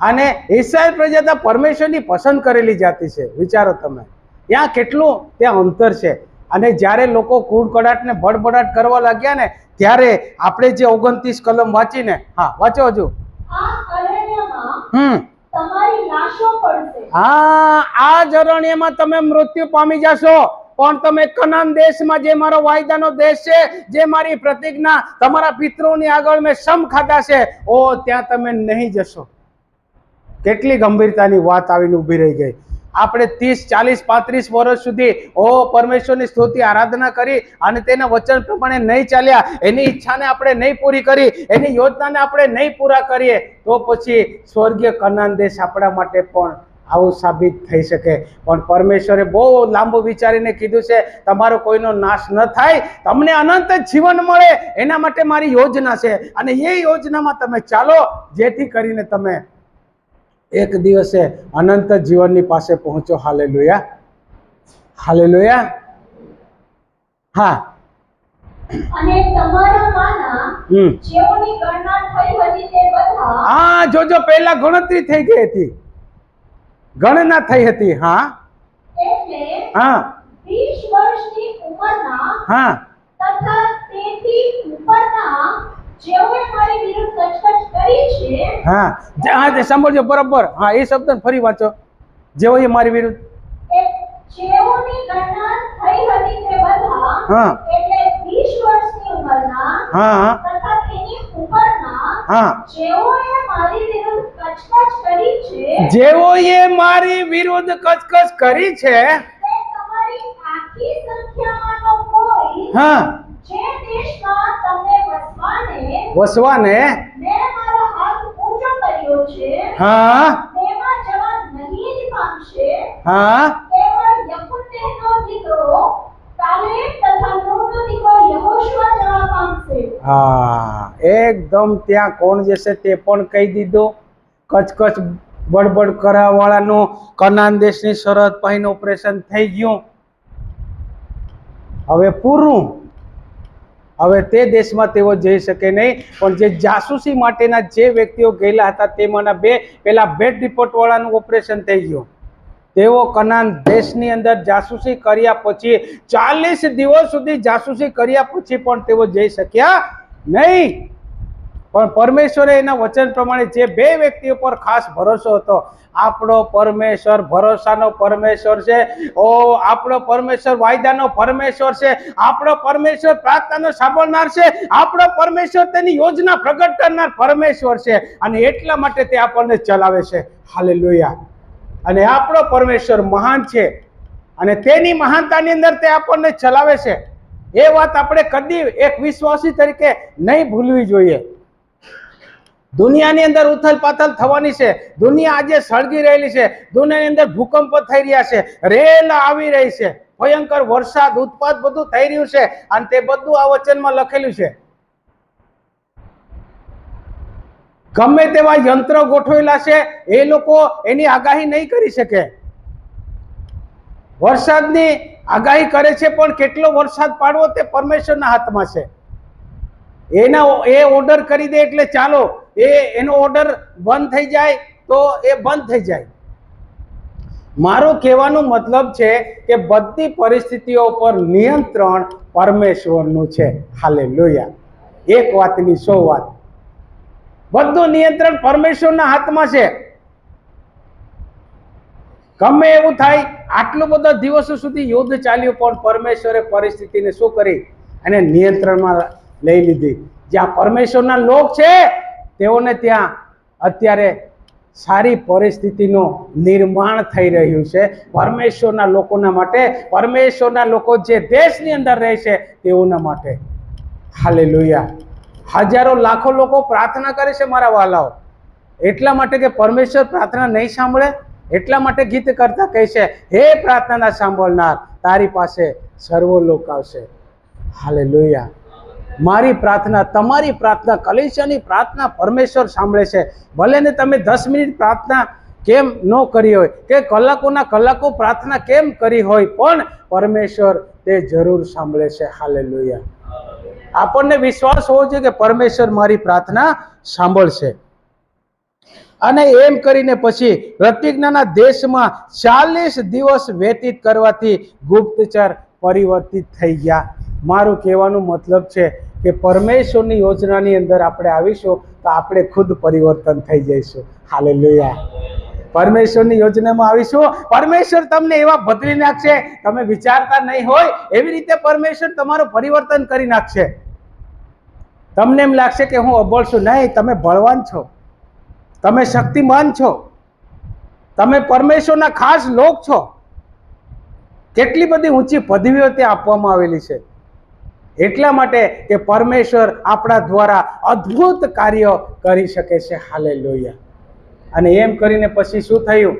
અને ઇસ્રાયેલ પ્રજા તો પરમેશ્વરની પસંદ કરેલી જાતિ છે. વિચારો તમે, ત્યાં કેટલું ત્યાં અંતર છે. અને જ્યારે લોકો કુડકડાટ ને બડબડાટ કરવા લાગ્યા ને, ત્યારે આપણે જે 29 કલમ વાંચીને, હા વાંચો હજુ. આ અરણ્યમાં તમારી લાશો પડશે. હા, આ જ અરણ્યમાં તમે મૃત્યુ પામી જશો, પણ તમે કનાન દેશમાં, જે મારો વાયદાનો દેશ છે, જે મારી પ્રતિજ્ઞા તમારા પિતરોની આગળ મેં સમ ખાધા છે, ઓ ત્યાં તમે નહીં જશો. કેટલી ગંભીરતાની વાત આવીને ઊભી રહી ગઈ. આપણે 30, 40, 35 વર્ષ સુધી પરમેશ્વરની સ્તુતિ આરાધના કરી અને તેના વચન પ્રમાણે નહીં ચાલ્યા, એની ઈચ્છાને આપણે નહીં પૂરી કરી, એની યોજનાને આપણે નહીં પૂરા કરીએ, તો પછી સ્વર્ગીય કનાન દેશ આપણા માટે પણ આવું સાબિત થઈ શકે. પણ પરમેશ્વરે બહુ લાંબુ વિચારીને કીધું છે, તમારો કોઈનો નાશ ન થાય, તમને અનંત જીવન મળે, એના માટે મારી યોજના છે. અને એ યોજનામાં તમે ચાલો, જેથી કરીને તમે એક દિવસે અનંત જીવનની પાસે પહોંચો. Hallelujah, hallelujah. હા, અને તમારામાંના જેઓની ગણના થઈ હતી તે બધા, હા જોજો, પહેલા ગણતરી થઈ ગઈ હતી, ગણના થઈ હતી. હા એટલે હા 20 વર્ષની ઉંમરના હા તથા તેથી ઉપરના જેઓએ મારી વિરુદ્ધ કચકચ કરી છે, હા સાંભળજો બરાબર. હા, એ શબ્દ ફરી વાંચો. જેઓ એ મારી વિરુદ્ધ, જેઓની ગણના થઈ હતી તે બધા, હા એટલે 20 વર્ષની ઉંમરના હા તથા તેની ઉપરના હા જેઓએ મારી વિરુદ્ધ કચકચ કરી છે જેઓએ મારી વિરુદ્ધ કચકચ કરી છે તે તમારી આખી સંખ્યામાંનો કોઈ હા જે દેશમાં તમને વસવાને મેં મારો હાથ ઊંચો કર્યો છે હા તેમાં જવા નહીં જ પામશે હા કેવળ યફુન્નેનો દીકરો કાલેબ તથા નૂનનો દીકરો યહોશુઆ જવા પામશે. હા એકદમ ત્યાં કોણ જશે તે પણ કહી દીધું. કચકચ બડબડ કરવા વાળાનું કનાન દેશની સરહદ પાહીનું ઓપરેશન થઈ ગયું. હવે પૂરું. હવે તે દેશમાં તેઓ જઈ શકે નહીં. પણ જે જાસૂસી માટેના જે વ્યક્તિઓ ગયેલા હતા તેમાંના પેલા બેડ રિપોર્ટ વાળાનું ઓપરેશન થઈ ગયું. તેઓ કનાન દેશની અંદર જાસૂસી કર્યા પછી 40 દિવસ સુધી જાસૂસી કર્યા પછી પણ તેઓ જઈ શક્યા નહીં. પણ પરમેશ્વરે એના વચન પ્રમાણે જે બે વ્યક્તિઓ પર ખાસ ભરોસો હતો, આપણો પરમેશ્વર ભરોસાનો પરમેશ્વર છે. ઓ આપણો પરમેશ્વર વાયદાનો પરમેશ્વર છે. આપણો પરમેશ્વર પ્રાર્થનાનો સાંભળનાર છે. આપણો પરમેશ્વર તેની યોજના પ્રગટ કરનાર પરમેશ્વર છે. અને એટલા માટે તે આપણને ચલાવે છે. હાલેલુયા. અને આપણો પરમેશ્વર મહાન છે અને તેની મહાનતાની અંદર તે આપણને ચલાવે છે. એ વાત આપણે કદી એક વિશ્વાસી તરીકે નહીં ભૂલવી જોઈએ. દુનિયાની અંદર ઉથલ પાથલ થવાની છે. દુનિયા આજે સળગી રહેલી છે. દુનિયાની અંદર ભૂકંપ થઈ રહ્યા છે, રેલ આવી રહી છે, ભયંકર વરસાદ ઉત્પાત બધું થઈ રહ્યું છે. અને તે બધું આ વચનમાં લખેલું છે. ગમે તેવા યંત્રો ગોઠવેલા છે, એ લોકો એની આગાહી નહીં કરી શકે. વરસાદની આગાહી કરે છે પણ કેટલો વરસાદ પાડવો તે પરમેશ્વરના હાથમાં છે. એ ઓર્ડર કરી દે એટલે ચાલો, એનો ઓર્ડર બંધ થઈ જાય તો એ બંધ થઈ જાય. મારું કહેવાનું મતલબ છે કે બધી પરિસ્થિતિઓ પર નિયંત્રણ પરમેશ્વરનું છે. હાલેલુયા. એક વાતની 100 વાત. બધું નિયંત્રણ પરમેશ્વરના હાથમાં છે. ગમે એવું થાય, આટલો બધો દિવસો સુધી યુદ્ધ ચાલ્યું પણ પરમેશ્વરે પરિસ્થિતિને શું કરી અને નિયંત્રણમાં લઈ લીધી. જ્યાં પરમેશ્વરના લોક છે તેઓને ત્યાં અત્યારે સારી પરિસ્થિતિનું નિર્માણ થઈ રહ્યું છે. પરમેશ્વરના લોકોના માટે, પરમેશ્વરના લોકો જે દેશની અંદર રહે છે તેઓના માટે. હાલેલુયા. હજારો લાખો લોકો પ્રાર્થના કરે છે મારા વાલાઓ. એટલા માટે કે પરમેશ્વર પ્રાર્થના નહીં સાંભળે, એટલા માટે ગીત કરતા કહે છે, હે પ્રાર્થના સાંભળનાર, તારી પાસે સર્વો લોક આવશે. હાલેલુયા. મારી પ્રાર્થના, તમારી પ્રાર્થના, કલીસિયાની પ્રાર્થના પરમેશ્વર સાંભળે છે. ભલે ને તમે 10 મિનિટ પ્રાર્થના કેમ ન કરી હોય, કે કલાકોના કલાકો પ્રાર્થના કેમ કરી હોય, પણ પરમેશ્વર તે જરૂર સાંભળે છે. હાલેલુયા. આપણને વિશ્વાસ હોવો જોઈએ કે પરમેશ્વર મારી પ્રાર્થના સાંભળશે. અને એમ કરીને પછી પ્રતિજ્ઞાના દેશમાં 40 દિવસ વ્યતીત કરવાથી ગુપ્તચર પરિવર્તિત થઈ ગયા. મારું કહેવાનું મતલબ છે કે પરમેશ્વરની યોજનાની અંદર આપણે આવીશું તો આપણે ખુદ પરિવર્તન થઈ જઈશું. હાલેલુયા. પરમેશ્વરની યોજનામાં આવીશું, પરમેશ્વર તમને એવા બદલી નાખશે, તમે વિચારતા નહીં હોય એવી રીતે પરમેશ્વર તમારું પરિવર્તન કરી નાખશે. તમને એમ લાગશે કે હું અબળ છું. નહીં, તમે બળવાન છો, તમે શક્તિમાન છો, તમે પરમેશ્વરના ખાસ લોક છો. કેટલી બધી ઊંચી પદવીઓ ત્યાં આપવામાં આવેલી છે. એટલા માટે કે પરમેશ્વર આપણા દ્વારા અદ્ભુત કાર્ય કરી શકે છે. હાલેલુયા. અને એમ કરીને પછી શું થયું?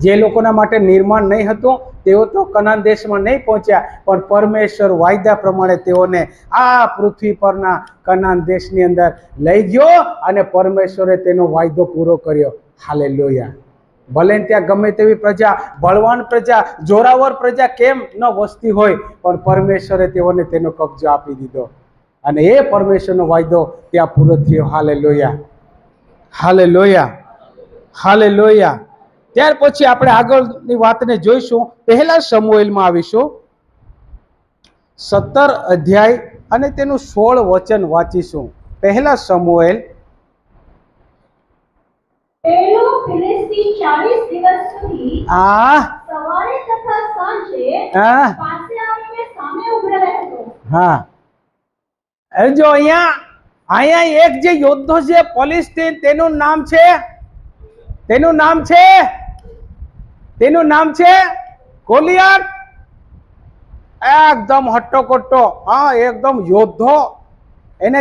જે લોકોના માટે નિર્માણ નહીં હતું તેઓ તો કનાન દેશમાં નહીં પહોંચ્યા, પણ પરમેશ્વર વાયદા પ્રમાણે તેઓને આ પૃથ્વી પરના કનાન દેશની અંદર લઈ ગયો અને પરમેશ્વરે તેનો વાયદો પૂરો કર્યો. હાલેલુયા. ભલે ત્યાં ગમે તેવી પ્રજા, બળવાન પ્રજા, જોરાવર પ્રજા કેમ ન વસતી હોય, પણ પરમેશ્વરે તેઓને તેનો કબજો આપી દીધો અને એ પરમેશ્વરનો વાયદો ત્યાં પૂરો થયો. હાલેલુયા. હાલેલુયા. હાલેલુયા. ત્યાર પછી આપણે આગળની વાતને જોઈશું. પહેલા શમૂએલમાં આવીશું, 17 અધ્યાય અને તેનું 16 વચન વાંચીશું. પહેલા શમૂએલ. પેલો ફિલિસ્તી 40 દિવસ સુધી સવારે તથા સાંજે પાસે આવીને સામે ઉભો રહેતો. હા, જો અહીંયા અહીંયા એક જે યોદ્ધો છે ફિલિસ્તીન, તેનું નામ છે ગોલિયાત. એકદમ હટ્ટોકટ્ટો, હા, એકદમ યોદ્ધો. એને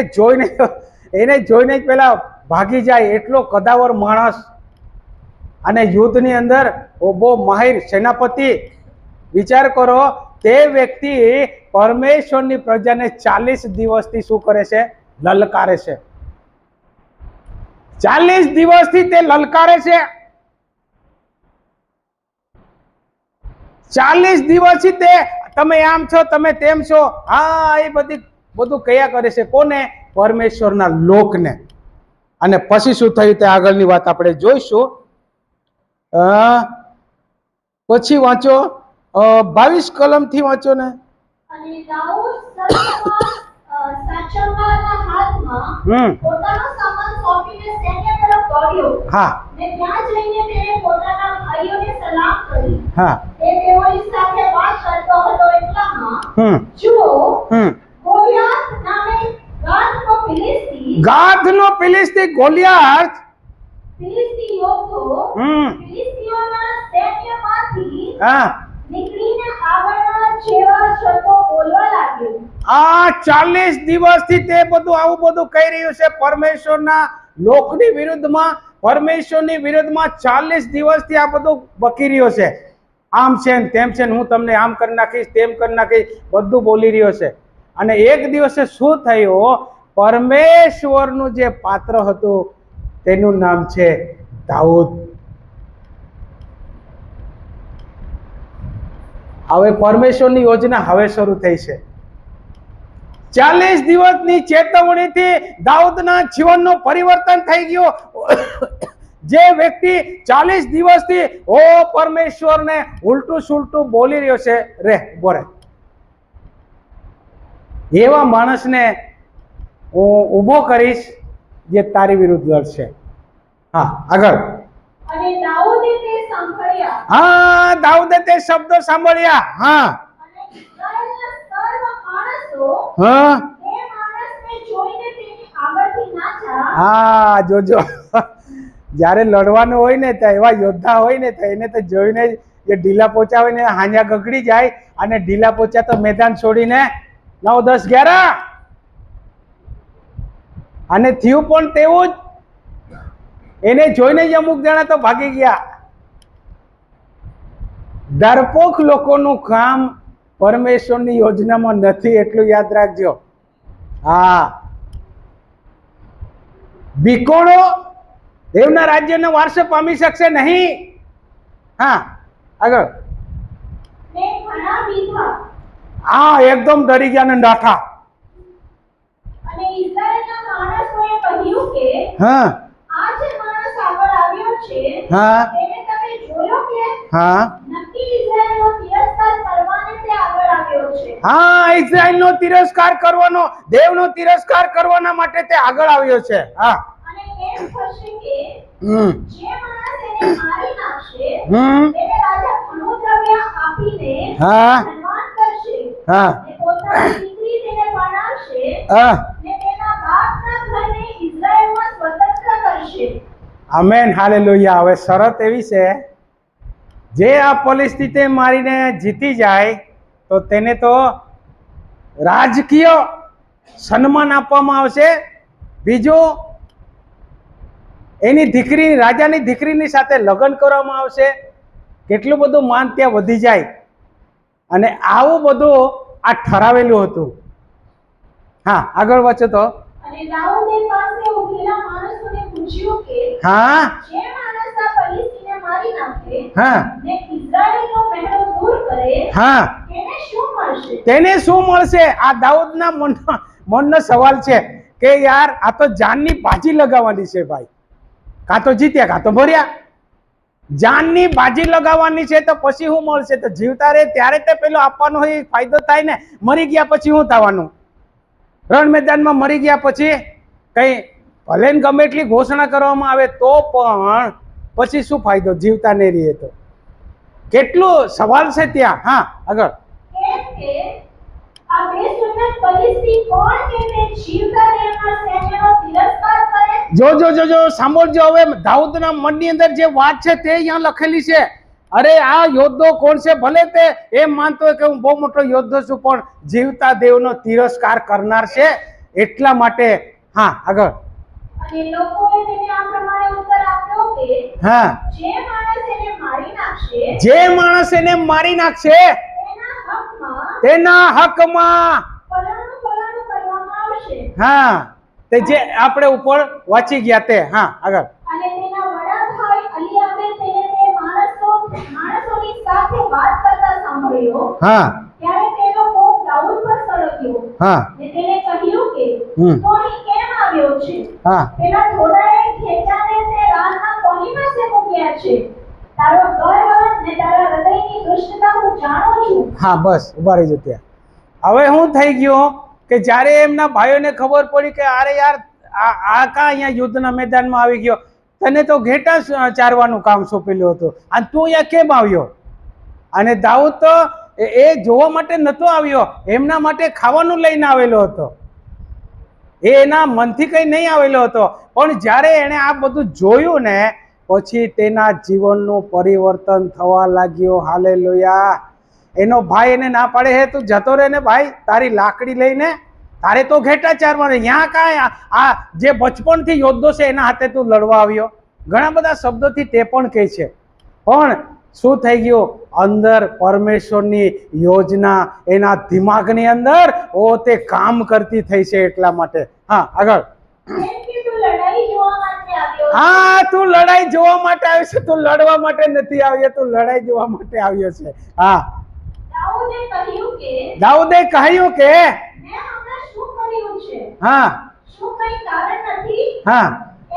જોઈને જ પેલા ભાગી જાય એટલો કદાવર માણસ, અને યુદ્ધની અંદર બહુ માહિર સેનાપતિ. વિચાર કરો, તે વ્યક્તિ પરમેશ્વરની પ્રજાને 40 દિવસથી શું કરે છે? લલકારે છે. 40 દિવસથી તે લલકારે છે. 40 દિવસથી તે તમે આમ છો, તમે તેમ છો, હા, એ બધું કયા કરે છે? કોને? પરમેશ્વરના લોકને. અને પછી શું થયું તે આગળની વાત આપણે જોઈશું. પછી વાંચો, 22 કલમથી વાંચો ને. અને દાઉદ સાચવવાના હાથમાં પોતાનો સામાન સોંપીને સૈન્ય તરફ દોડ્યો. હા. ને ત્યાં જઈને તેણે પોતાના ભાઈઓને સલામ કરી. હા. તે તેઓની સાથે વાત કરતો હતો એટલામાં જુઓ, ગોલિયાત નામે ગાથનો ફિલિસ્તી ગોલિયાત, ફિલિસ્તી યોદ્ધો ફિલિસ્તીઓના સૈન્યમાંથી નીકળીને આગળના જેવા શબ્દો બોલવા લાગ્યો. આ 40 દિવસથી તે આવું બધું કહી રહ્યું છે પરમેશ્વરના લોકની વિરુદ્ધમાં, પરમેશ્વરની વિરુદ્ધમાં. 40 દિવસથી આ બધું બકી રહ્યો છે. આમ છે ને તેમ છે ને, હું તમને આમ કરી નાખીશ, તેમ કરી નાખીશ, બધું બોલી રહ્યો છે. અને એક દિવસે શું થયું? પરમેશ્વરનું જે પાત્ર હતું તેનું નામ છે દાઉદ. હવે પરમેશ્વરની યોજના હવે શરૂ થઈ છે. 40 દિવસની ચેતવણીથી દાઉદના જીવનનું પરિવર્તન થઈ ગયું. જે વ્યક્તિ 40 દિવસથી પરમેશ્વરને ઉલટું સુલટું બોલી રહ્યો છે, બોરે, એવા માણસને હું ઊભો કરીશ જે તારી વિરુદ્ધ લડશે. હા, આગળ. અને દાઉદે તે સાંભળ્યા. હા, દાઉદે તે શબ્દો સાંભળ્યા. હા. અને ઇસ્રાયેલના સર્વ માણસો હા. તે માણસને જોઈને તેની આગળથી નાચ્યા. હા, જોજો, જ્યારે લડવાનું હોય ને ત્યાં એવા યોદ્ધા હોય ને તો એને તો જોઈને જે ઢીલા પોચા હોય ને હાંજા ગગડી જાય. અને ઢીલા પોચા તો મેદાન છોડીને 9, 10, 11. અને થયું પણ તેવું જ. એને જોઈને જ અમુક જણા તો ભાગી ગયા. ડરપોક લોકોનું કામ પરમેશ્વરની યોજનામાં નથી, એટલું યાદ રાખજો. હા, બીકોણો દેવના રાજ્યનો વારસો પામી શકશે નહીં. હા, આગળ. ને ઘણા બીધા. હા, એકદમ ડરી ગયા ને ડાઠા. અને ઇસ્રાયેલના માણસોએ કહ્યું કે હા, આ જે માણસ આગળ આવ્યો છે, હા, તેને તમે જોયો કે? હા, નક્કી ઇસ્રાયેલનો તિરસ્કાર કરવાને તે આગળ આવ્યો છે. હા, ઇઝરાયલનો તિરસ્કાર કરવાનો, દેવનો તિરસ્કાર કરવાના માટે તે આગળ આવ્યો છે. હા. અને એમ થશે કે જે માણસ એને મારી નાખશે, તેને રાજા ઘણું દ્રવ્ય આપીને સન્માન કરશે. હા. ને પોતાની દીકરી તેને પરણાવશે. હા. ને તેના બાપના ઘરને ઇસ્રાયેલમાં સ્વતંત્ર કરશે. Amen, hallelujah. હવે શરત એવી છે, જે આ પરિસ્થિતિ મારીને જીતી જાય તો તેને તો રાજકીય સન્માન આપવામાં આવશે. બીજું, એની દીકરી, રાજાની દીકરીની સાથે લગ્ન કરવામાં આવશે. કેટલું બધું માન ત્યાં વધી જાય. અને આવું બધું આ ઠરાવેલું હતું. હા, આગળ વાંચો તો. અને દાઉદે પાસે ઉભેલા માણસોને પૂછ્યું કે હા, જે માણસ આ ફિલિસ્તીને મારી નાખે હા, ને ઇસ્રાયેલનો મહેલો દૂર કરે, હા, તેને શું મળશે? તેને શું મળશે? આ દાઉદના મનનો સવાલ છે કે યાર, આ તો જાનની બાજી લગાવવાની છે ભાઈ. કાં તો જીત્યા, કાં તો ભર્યા. જાનની બાજી લગાવવાની છે તો પછી શું મળશે? તો જીવતા રહે ત્યારે તે પેલો આપવાનો હોય ફાયદો થાય ને. મરી ગયા પછી શું થવાનું? રણ મેદાનમાં મરી ગયા પછી કઈ ભલે ને ગમે એટલી ઘોષણા કરવામાં આવે તો પણ પછી શું ફાયદો? જીવતા નહીં રહીએ તો. કેટલું સવાલ છે ત્યાં. હા, આગળ. કેમ કે આ બે સુન્નત ફલિસ્તી કોણ કે તે જીવતા દેવના સૈન્યનો તિરસ્કાર કરે? જો સાંભળજો હવે દાઉદના મનની અંદર જે વાત છે તે અહીંયા લખેલી છે. અરે આ યોદ્ધો કોણ છે? ભલે તે એમ માનતો હોય કે હું બહુ મોટો યોદ્ધો છું, પણ જીવતા દેવનો તિરસ્કાર કરનાર છે. એટલા માટે હા આગળ. અને લોકોએ તેને આ પ્રમાણે ઉત્તર આપ્યો કે હા, જે માણસ એને મારી નાખશે જે માણસ એને મારી નાખશે તેના હકમાં ફલાણું કરવામાં આવશે. હા, તે જે આપણે ઉપર વાંચી ગયા તે. હા આગળ. અને તેના વડા ભાઈ અલિયાબે તેને તે માણસોની સાથે વાત કરતા સાંભળ્યો. હા ત્યારે તેનો કોપ દાઉદ પર સળગ્યો. હા ને તેને કહ્યું કે હમ. તું અહીં કેમ આવ્યો છે? હા પેલા થોડાએ ખેંચાને તે રાતના કોની પાસે મૂક્યા છે? તારો ગર્વ ને તારા હૃદયની દુષ્ટતા હું જાણું છું. હા બસ ઉભા રહી જતી. હવે શું થઈ ગયું કે જ્યારે એમના ભાઈઓને ખબર પડી કે અરે યાર આ કા અહીંયા યુદ્ધના મેદાનમાં આવી ગયો, તને તો ઘેટા ચારવાનું કામ સોંપેલું હતું અને તું અહીંયા કેમ આવ્યો? અને દાઉદ તો એ જોવા માટે નહોતો આવ્યો, એમના માટે ખાવાનું લઈને આવેલો હતો. એ એના મનથી કંઈ નહીં આવેલો હતો, પણ જ્યારે એણે આ બધું જોયું ને પછી તેના જીવનનું પરિવર્તન થવા લાગ્યો. હાલેલુયા. એનો ભાઈ એને ના પાડે, હે તું જતો રહે ને ભાઈ, તારી લાકડી લઈને તારે તો ઘેટા ચારવાના. ત્યાં કાંઈ આ જે બચપણથી યોદ્ધો છે એના હાથે તું લડવા આવ્યો? ઘણા બધા શબ્દોથી તે પણ કહે છે, પણ શું થઈ ગયું? અંદર પરમેશ્વરની યોજના એના દિમાગની અંદર તે કામ કરતી થઈ છે. એટલા માટે હા આગળ. કેમ કે તું લડાઈ જોવા માટે આવ્યો છે. હા, તું લડાઈ જોવા માટે આવ્યો છે, તું લડવા માટે નથી આવ્યો, તું લડાઈ જોવા માટે આવ્યો છે. હા, દાઉદે કહ્યું કે મેં હમણાં શું કર્યું છે? હા શું કંઈ કારણ નથી? હા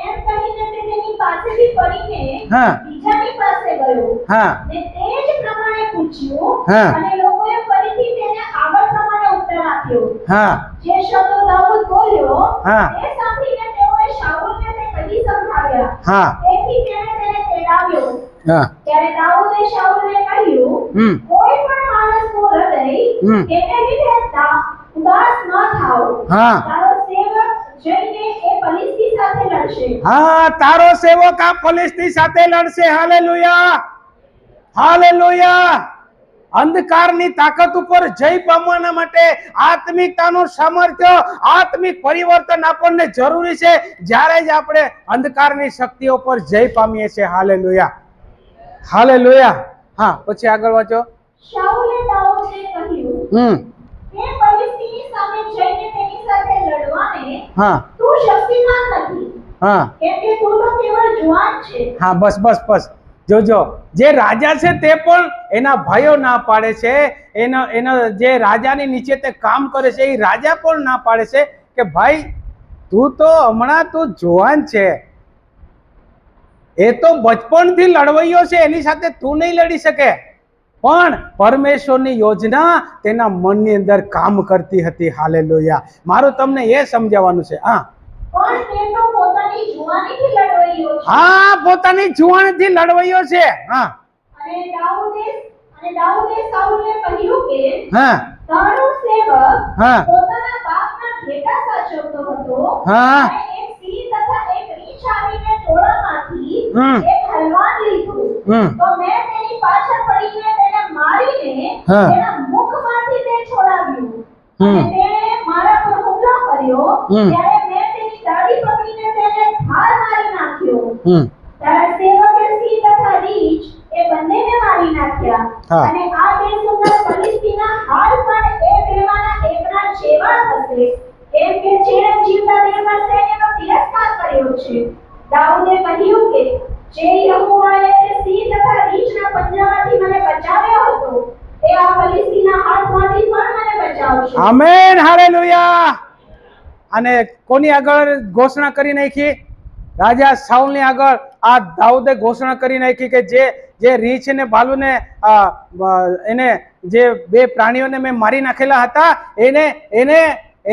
એમ કહીને તે તેની પાસેથી ફરીને હા બીજાની પાસે ગયો. હા ને તે જ પ્રમાણે પૂછ્યું. હા. અને લોકોએ ફરીથી તેને આગળ પ્રમાણે ઉત્તર આપ્યો. હા જે શબ્દો દાઉદ બોલ્યો હા. તે સાંભળીને તેઓએ શાઉલને તે કહી સંભળાવ્યા. હા તેથી તેણે તેને તેડાવ્યો. હા ત્યારે દાઉદે શાઉલને કહ્યું, હમ. કોઈ પણ માણસનું હૃદય હમ. એને લીધે ઉદાસ ન થાવ. હા તારો સેવક જઈને એ ફલિસ્તી સાથે લડશે. હા, તારો સેવક આ ફલિસ્તી સાથે લડશે. Hallelujah, hallelujah. અંધકારની તાકાત ઉપર જય પામવાના માટે આત્મિકતાનું સામર્થ્ય, આત્મિક પરિવર્તન આપણને જરૂરી છે. જ્યારે જ આપણે અંધકારની શક્તિઓ પર જય પામીએ છીએ. Hallelujah, hallelujah. હા પછી આગળ વાંચો. શાઉલે દાઉદને કહ્યું, હમ. તે ફલિસ્તીની સામે જઈને તેની સાથે લડવાને હા તું શક્તિમાન નથી, હા કેમ કે તું તો કેવળ જુવાન છે. હા બસ બસ બસ. જોજો, જે રાજા છે તે પણ એના ભાઈઓ ના પાડે છે. એનો જે રાજાની નીચે તે કામ કરે છે એ રાજા પણ ના પાડે છે કે ભાઈ તું તો હમણાં તું જુવાન છે, એ તો બચપણથી લડવૈયો છે, એની સાથે તું નહીં લડી શકે. પણ પરમેશ્વરની યોજના તેના મનની અંદર કામ કરતી હતી. હાલેલુયા. મારું તમને એ સમજાવવાનું છે. હા પણ તે તો પોતાની જુવાનીથી લડવૈયો છે. હા, પોતાની જુવાનીથી લડવૈયો છે. હા અને દાઉદે શાઉલને કહ્યું કે હા તારો સેવક હા પોતાના બાપના ઘેટા સાચવતો હતો. હા અને એક સિંહ તથા એક રીંછ આવીને ટોળામાંથી હમ. એક હલવાન લીધું. હમ. તો મેં તેની પાછળ પડીને તેને મારીને હા. તેના મુખમાંથી તે છોડાવ્યું. હમ. અને તેણે મારા પર હુમલો કર્યો. હમ. ત્યારે મેં તેની દાઢી પકડીને તેને ઠાર મારી નાખ્યો. હમ. તારા સેવકે સિંહ તથા રીંછ એ બંનેને મારી નાખ્યા. હા. અને આ બે સુંદર ફલિસ્તીના હાલ પણ એ બેમાંના એકના જેવા થશે, કેમ કે જેણે જીવતા દેવના સૈન્યનો તિરસ્કાર કર્યો છે. દાઉદે કહ્યું કે જે યહોવાએ તે સિંહ તથા રીંછના પંજામાંથી મને બચાવ્યો હતો, તે આ ફલિસ્તીના હાથમાંથી પણ મને બચાવશે. Amen, hallelujah. અને કોની આગળ ઘોષણા કરી નાખી? રાજા શાઉલની આગળ આ દાઉદે ઘોષણા કરી નાખી કે જે રીંછ ને ભાલુને એને જે બે પ્રાણીઓને મેં મારી નાખેલા હતા,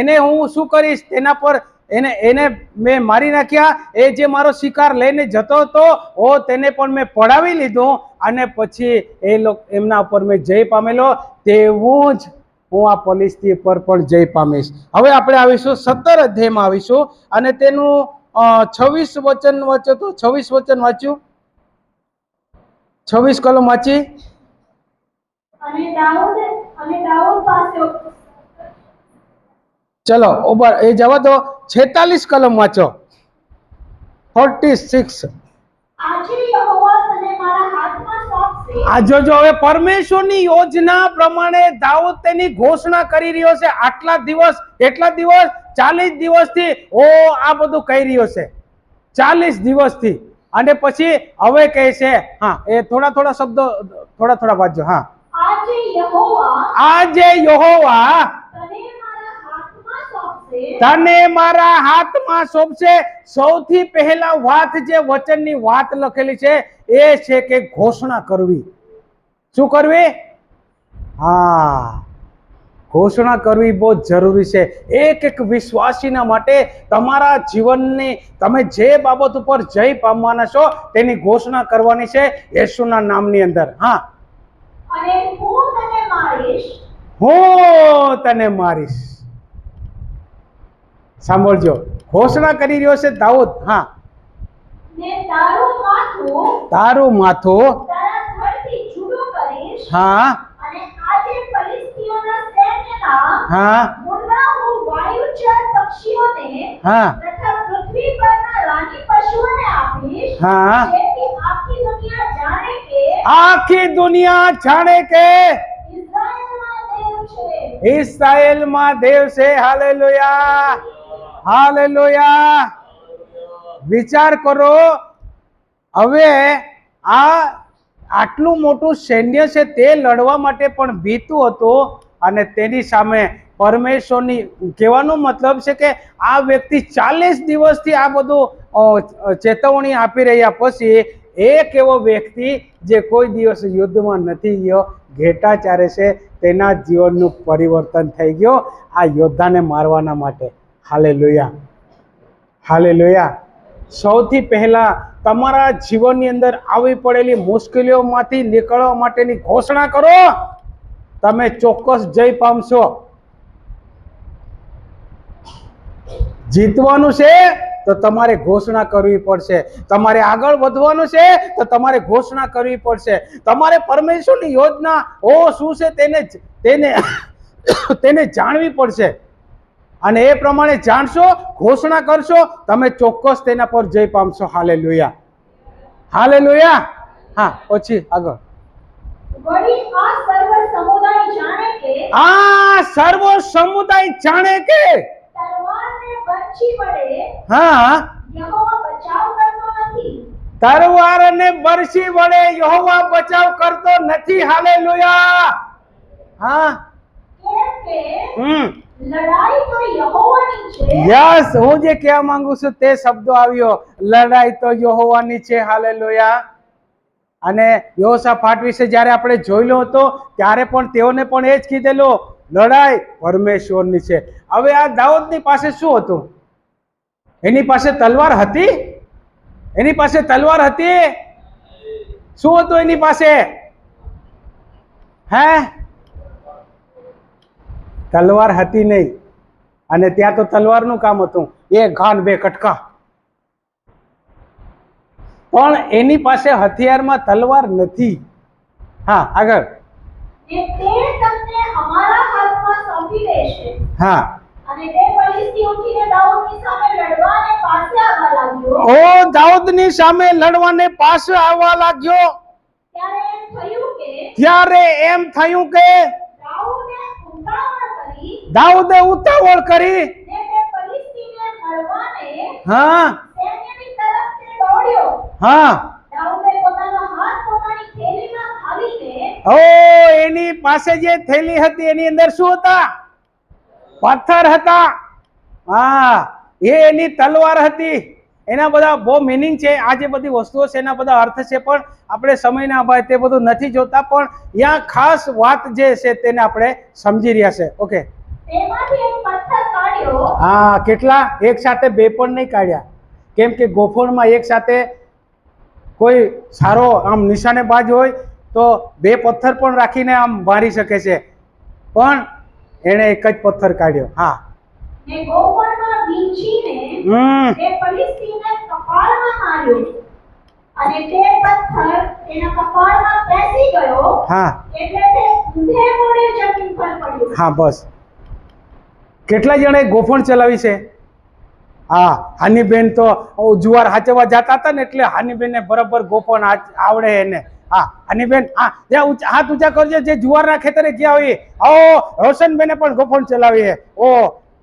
એને હું શું કરીશ? તેના પર એને મેં મારી નાખ્યા. એ જે મારો શિકાર લઈને જતો હતો તેને પણ મેં પડાવી લીધો અને પછી એમના ઉપર મેં જય પામેલો. તેવું જ હું આ પરિસ્થિતિ પર પણ જય પામીશ. હવે આપણે આવીશું 17 અધ્યાયમાં આવીશું અને તેનું 26 વચન વાંચો તો 26 વચન વાંચ્યું, 26 કલમ વાંચી. અને દાઉદ પાસે ચલો ઓબર એ જવા દો. 46 કલમ વાંચો, 46. આજે યહોવા તને મારા હાથમાં સોંપશે. આ જોજો, હવે પરમેશ્વરની યોજના પ્રમાણે દાઉદ તેની ઘોષણા કરી રહ્યો છે. આટલા દિવસ, એટલા દિવસ, 40 દિવસથી આ બધું કહી રહ્યો છે, 40 દિવસથી. અને પછી હવે કહે છે, હા એ થોડા શબ્દો થોડા વાંચજો. હા, આજે યહોવા તને મારા હાથમાં સોંપશે. સૌથી પહેલા વાત જે વચનની વાત લખેલી છે એ છે કે ઘોષણા કરવી. શું કરવી? હા, ઘોષણા કરવી બહુ જરૂરી છે. એક વિશ્વાસીના માટે તમારા જીવનની તમે જે બાબત ઉપર જય પામવાના છો તેની ઘોષણા કરવાની છે યેશુના નામની અંદર. હા, અને હું તને મારીશ. સાંભળજો, ઘોષણા કરી રહ્યો છે દાઉદ. હા, ને તારું માથું તારા ધડથી જુદું કરીશ. હા, અને આજે ફિલિસ્તીઓના સૈન્યના હા, મુર્દા હું વાયુચર પક્ષીઓને હા, તથા પૃથ્વી પરના રાની પશુઓને આપીશ. હા, જેથી આખી દુનિયા જાણે કે ઇસ્રાયેલમાં દેવ છે. Hallelujah, hallelujah. વિચાર કરો, હવે આટલું મોટું સૈન્ય છે તે લડવા માટે પણ બીતું હતું અને તેની સામે પરમેશ્વરની, કહેવાનો મતલબ છે કે આ વ્યક્તિ 40 દિવસથી આ બધું ચેતવણી આપી રહ્યા પછી એક એવો વ્યક્તિ જે કોઈ દિવસ યુદ્ધમાં નથી ગયો, ઘેટા ચારે છે, તેના જીવનનું પરિવર્તન થઈ ગયો આ યોદ્ધાને મારવાના માટે. Hallelujah, hallelujah. સૌથી પહેલા તમારા જીવનની અંદર આવી પડેલી મુશ્કેલીઓમાંથી નીકળવા માટેની ઘોષણા કરો, તમે ચોક્કસ જય પામશો. જીતવાનું છે તો તમારે ઘોષણા કરવી પડશે. તમારે આગળ વધવાનું છે તો તમારે ઘોષણા કરવી પડશે. તમારે પરમેશ્વરની યોજના શું છે તેને જાણવી પડશે અને એ પ્રમાણે જાણશો, ઘોષણા કરશો, તમે ચોક્કસ તેના પર જય પામશો. Hallelujah, hallelujah. હા, પછી આગળ. વળી આ સર્વ સમુદાય જાણે કે તલવારને બરછી વડે હા, યહોવા બચાવ કરતો નથી. તલવાર અને બરછી વડે યહોવા બચાવ કરતો નથી. હાલેલુયા. હા, કેમ કે લડાઈ તો યહોવાની છે. યસ, હું જે કહેવા માંગુ છું તે શબ્દો આવ્યો, લડાઈ તો યહોવાની છે. હાલેલુયા. અને યહોશાફાટ વિશે જ્યારે આપણે જોયેલો હતો ત્યારે પણ તેઓને પણ એ જ કીધેલું, લડાઈ પરમેશ્વરની છે. હવે આ દાઉદની પાસે શું હતું? એની પાસે તલવાર હતી? એની પાસે તલવાર હતી? શું હતું એની પાસે? હે, તલવાર હતી નહીં. અને ત્યાં તો તલવારનું કામ હતું, એક ઘાન બે કટકા. પણ એની પાસે હથિયારમાં તલવાર નથી. હા, આગળ. ને તે તમને અમારા હાથમાં સોંપી દેશે. હા, અને તે ફિલિસ્તી ઉઠીને દાઉદની સામે લડવાને પાસે આવવા લાગ્યો. દાઉદની સામે લડવાને પાસે આવવા લાગ્યો. ત્યારે એમ થયું કે દાઉદે ઉતાવળ કરી ને તે ફિલિસ્તીને મળવાને હા, સૈન્યની તરફ તે દોડ્યો. હા. દાઉદે પોતાનો હાથ પોતાની થેલીમાં ઘાલીને એની પાસે જે થેલી હતી એની અંદર શું હતા? પથ્થર હતા. હા, એની તલવાર હતી. એના બધા બહુ મિનિંગ છે. આ જે બધી વસ્તુઓ છે એના બધા અર્થ છે, પણ આપણે સમયના અભાવે તે બધું નથી જોતા. પણ ત્યાં ખાસ વાત જે છે તેને આપણે સમજી રહ્યા છે. ઓકે, તેમાંથી એક પથ્થર કાઢ્યો. હા, કેટલા? એક સાથે બે પણ નહીં કાઢ્યા, કેમ કે ગોફણમાં એક સાથે કોઈ સારો આમ નિશાનેબાજ હોય તો બે પથ્થર પણ રાખીને આમ મારી શકે છે. પણ એણે એક જ પથ્થર કાઢ્યો. હા. ને ગોપણમાં વીંચીને તે ફિલિસ્તીને કપાળમાં માર્યો અને તે પથ્થર તેના કપાળમાં બેસી ગયો. હા. એટલે તે ઊંધે મોઢે જમીન પર પડ્યો. હા, બસ. કેટલા જણાએ ગોફણ ચલાવી છે? હા, હાનીબેન તો જુવાર હાચવા જતા હતા ને એટલે હાનીબેનને બરાબર ગોફણ આવડે એને. હા, હાનીબેન, હા, જ્યાં હાથ ઊંચા કરજો જે જુવારના ખેતરે ગયા હોય. ઓ રોશનબેને પણ ગોફણ ચલાવી છે. ઓ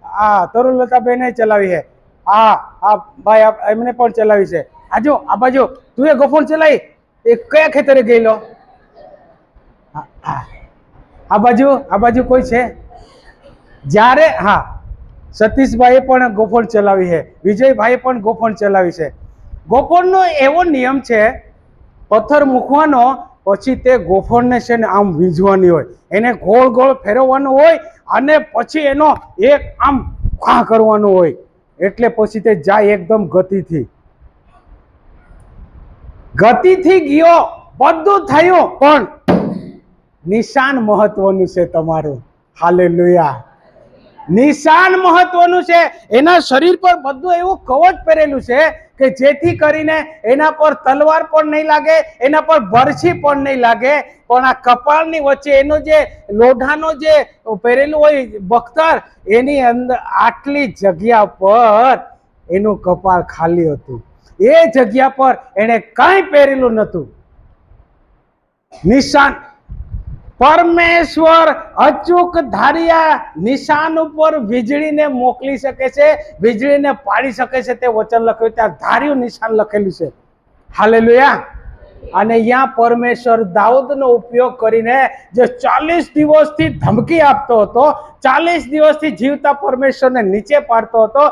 હા, તરુલતાબેને ચલાવી છે. હા હા ભાઈ, એમને પણ ચલાવી છે. આજો આ બાજુ તું એ ગોફણ ચલાવી એ કયા ખેતરે ગયેલો? આ બાજુ કોઈ છે? જ્યારે હા, સતીશભાઈએ પણ ગોફણ ચલાવી છે, વિજયભાઈએ પણ ગોફણ ચલાવી છે. ગોફણનો એવો નિયમ છે, પથ્થર મૂકવાનો પછી તે ગોફણને છે ને આમ વીંઝવાની હોય, એને ગોળ ગોળ ફેરવવાનું હોય અને પછી એનો એક આમ ઘા કરવાનું હોય, એટલે પછી તે જાય એકદમ ગતિથી ગયો, બધું થયું, પણ નિશાન મહત્વનું છે તમારું. હાલેલુયા. નિશાન મહત્વનું છે. એના શરીર પર બધું એવું કવચ પહેરેલું છે કે જેથી કરીને એના પર તલવાર પણ નહીં લાગે, એના પર બરછી પણ નહીં લાગે, પણ આ કપાળની વચ્ચે એનો જે લોઢાનો જે પહેરેલું હોય બખ્તર, એની અંદર આટલી જગ્યા પર એનું કપાળ ખાલી હતું. એ જગ્યા પર એને કંઈ પહેરેલું નહોતું. નિશાન પરમેશ્વર અચૂક ધાર્યા નિશાન ઉપર વીજળીને મોકલી શકે છે, વીજળીને પાડી શકે છે. તે વચન લખ્યું ત્યાં ધાર્યું નિશાન લખેલું છે. હાલેલુયા. અને અહીંયા પરમેશ્વર દાઉદનો ઉપયોગ કરીને જે 40 દિવસથી ધમકી આપતો હતો, 40 દિવસથી જીવતા પરમેશ્વરને નીચે પાડતો હતો,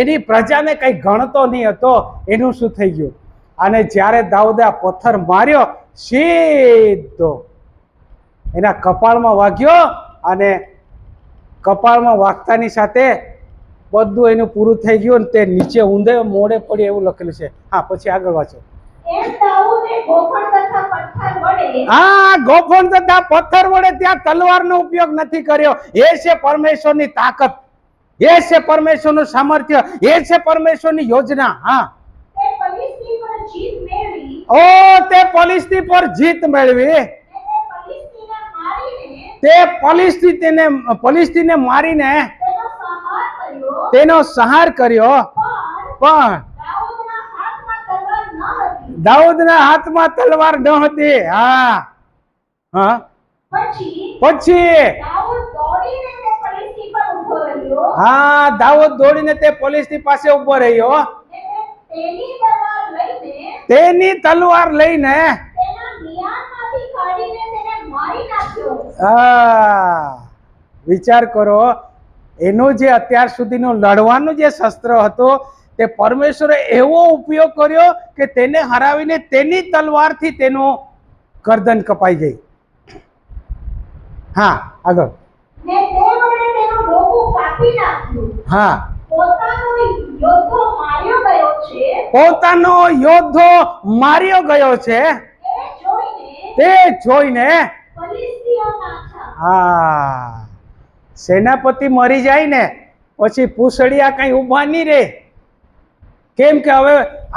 એની પ્રજાને કંઈ ગણતો નહીં હતો. એનું શું થઈ ગયું? અને જ્યારે દાઉદે આ પથ્થર માર્યો, સીધો એના કપાળમાં વાગ્યો અને કપાળમાં વાગતાની સાથે બધું એનું પૂરું થઈ ગયું અને તે નીચે ઊંધે મોડે પડી, એવું લખેલું છે. હા, પછી આગળ વાંચો. હા, ગોફણ તથા પથ્થર વડે ત્યાં તલવારનો ઉપયોગ નથી કર્યો. એ છે પરમેશ્વરની તાકાત, એ છે પરમેશ્વરનું સામર્થ્ય, એ છે પરમેશ્વરની યોજના. હા, તે ફિલિસ્તી પર જીત મેળવી, તે ફિલિસ્તીને મારીને તેનો સંહાર કર્યો, પણ દાઉદના હાથમાં તલવાર ન હતી. હા હા. પછી હા, દાઉદ દોડીને તે ફિલિસ્તી પાસે ઉભો રહ્યો, તેની તલવાર લઈને વિચાર કરો, એનો જે અત્યાર સુધીનો લડવાનું જે શસ્ત્ર હતો તે પરમેશ્વરે એવો ઉપયોગ કર્યો કે તેને હરાવીને તેની તલવારથી તેનું ગરદન કપાઈ ગઈ. હા, આગળ. હા, પોતાનો યોદ્ધો માર્યો ગયો છે તે જોઈને હા, સેનાપતિ મરી જાય ને પછી પૂછડિયા કઈ ઉભા નહીં રે. કેમ કે હવે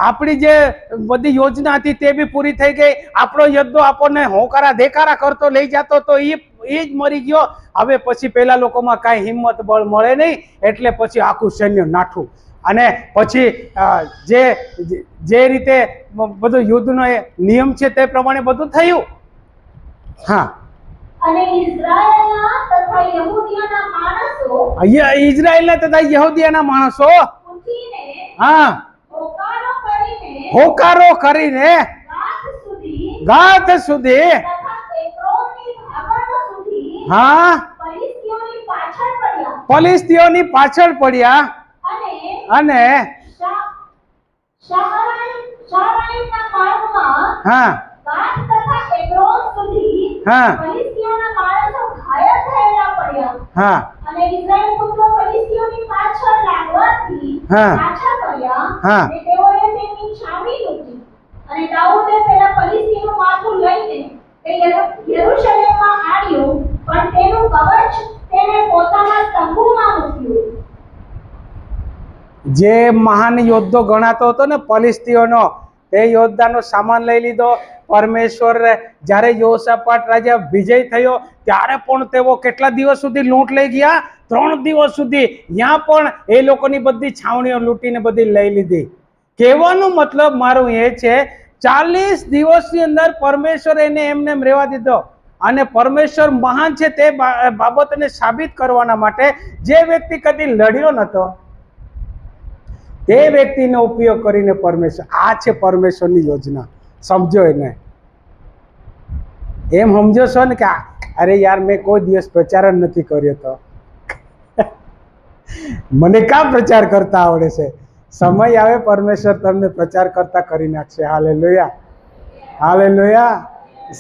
આપણી જે બધી યોજના હતી તે બી પૂરી થઈ ગઈ. આપણો યોદ્ધો આપણને હોકારા દેકારા કરતો લઈ જતો તો એ જ મરી ગયો. હવે પછી પેલા લોકોમાં કાંઈ હિંમત બળ મળે નહીં, એટલે પછી આખું સૈન્ય નાઠું. અને પછી જે રીતે બધું યુદ્ધનો નિયમ છે તે પ્રમાણે બધું થયું. હા, અને ઇઝરાયેલના તથા યહૂદીયાના માણસો હા હોકારો કરીને ગાથ સુધી હા ફિલિસ્તીઓની પાછળ પડ્યા અને હા હા હા અને ઇઝરાયેલ પુત્રો ફિલિસ્તીઓની પાછળ લાગવાથી પાછા ફર્યા અને તેઓએ તેમની છાવણી લૂંટી. અને દાઉદે પેલા ફિલિસ્તીનું માથું લઈને તે યરૂશલેમમાં આણ્યું, પણ તેનું કવચ તેને તેને પોતાના તંબુમાં મૂક્યું. જે મહાન યોદ્ધો ગણાતો હતો ને ફલિસ્તીઓનો, તે યોદ્ધાનો સામાન લઈ લીધો. પરમેશ્વર જ્યારે યહોશાપાટ રાજા વિજય થયો ત્યારે પણ તેઓ કેટલા દિવસ સુધી લૂંટ લઈ ગયા? 3 દિવસ સુધી. ત્યાં પણ એ લોકોની બધી છાવણીઓ લૂંટીને બધી લઈ લીધી. કહેવાનો મતલબ મારું એ છે, 40 દિવસની અંદર પરમેશ્વર એને એમને એમ રહેવા દીધો. અને પરમેશ્વર મહાન છે તે બાબતને સાબિત કરવાના માટે જે વ્યક્તિ કદી લડ્યો નતો તે વ્યક્તિનો ઉપયોગ કરીને પરમેશ્વર, આ છે પરમેશ્વરની યોજના. સમજો એને, એમ સમજો છો ને કે અરે યાર મેં કોઈ દિવસ પ્રચાર જ નથી કર્યો, તો મને કાં પ્રચાર કરતા આવડે છે? સમય આવે પરમેશ્વર તમને પ્રચાર કરતા કરી નાખશે. Hallelujah, hallelujah.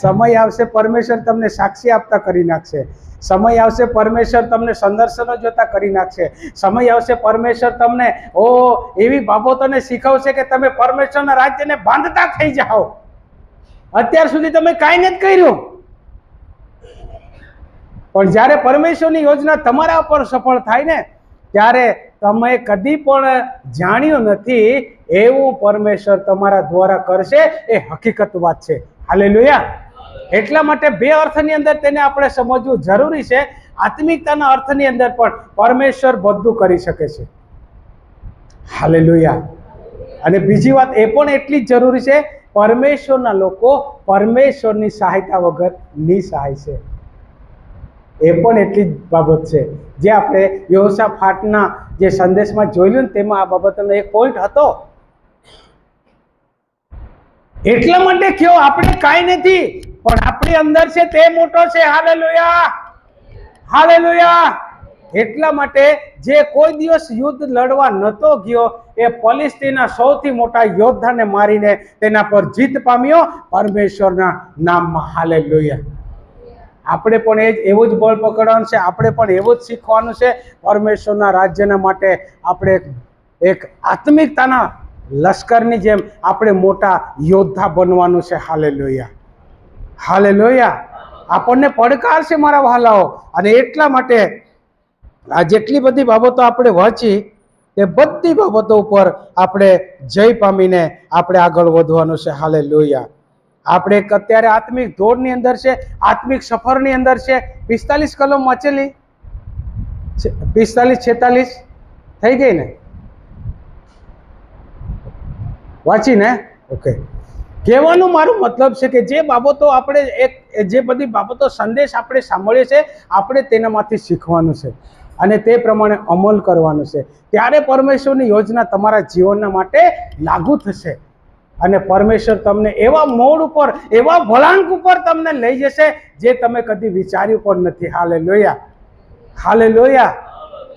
સમય આવશે પરમેશ્વર તમને સાક્ષી આપતા કરી નાખશે. સમય આવશે પરમેશ્વર તમને સંદર્શનો જોતા કરી નાખશે. સમય આવશે પરમેશ્વર તમને એવી બાબતોને શીખવશે કે તમે પરમેશ્વરના રાજ્યને બાંધતા થઈ જાઓ. અત્યાર સુધી તમે કાંઈ નથી કર્યું, પણ જ્યારે પરમેશ્વરની યોજના તમારા ઉપર સફળ થાય ને ત્યારે તમે કદી પણ જાણ્યું નથી એવું પરમેશ્વર તમારા દ્વારા કરશે. એ હકીકત વાત છે. હાલેલુયા. એટલા માટે બે અર્થની અંદર તેને આપણે સમજવું જરૂરી છે. આત્મિકતાના અર્થની અંદર પણ પરમેશ્વર બધું કરી શકે છે. હાલેલુયા. અને બીજી વાત એ પણ એટલી જ જરૂરી છે, પરમેશ્વરના લોકો પરમેશ્વરની સહાયતા વગર નિસહાય છે. એ પણ એટલી જ બાબત છે જે આપણે યહોશાપાટના જે સંદેશમાં જોયેલું ને તેમાં આ બાબતનો એક પોઈન્ટ હતો. એટલા માટે કયો આપણે કાંઈ નથી, પણ આપણી અંદર છે તે મોટો છે. Hallelujah, hallelujah. એટલા માટે જે કોઈ દિવસ યુદ્ધ લડવા નતો ગયો એ ફલિસ્તીનના સૌથી મોટા યોદ્ધાને મારીને તેના પર જીત પામ્યો પરમેશ્વરના નામમાં. હાલેલુયા. આપણે પણ એવું જ બળ પકડવાનું છે. આપણે પણ એવું જ શીખવાનું છે. પરમેશ્વરના રાજ્યના માટે આપણે એક આત્મિકતાના લશ્કરની જેમ આપણે મોટા યોદ્ધા બનવાનું છે. Hallelujah, hallelujah. આપણને પડકાર છે મારા વહાલાઓ. અને એટલા માટે આ જેટલી બધી બાબતો આપણે વાંચી તે બધી બાબતો ઉપર આપણે જય પામીને આપણે આગળ વધવાનું છે. હાલેલુયા. આપણે અત્યારે આત્મિક દોડની અંદર છે, આત્મિક સફરની અંદર છે. 45 કલમ વાંચેલી, 45 46 થઈ ગઈ ને? વાંચીને? ઓકે. કહેવાનું મારું મતલબ છે કે જે બાબતો આપણે જે બધી બાબતો સંદેશ આપણે સાંભળીએ છીએ આપણે તેનામાંથી શીખવાનું છે અને તે પ્રમાણે અમલ કરવાનું છે. ત્યારે પરમેશ્વરની યોજના તમારા જીવનના માટે લાગુ થશે અને પરમેશ્વર તમને એવા મોડ ઉપર, એવા વળાંક ઉપર તમને લઈ જશે જે તમે કદી વિચાર્યું પણ નથી. Hallelujah, hallelujah.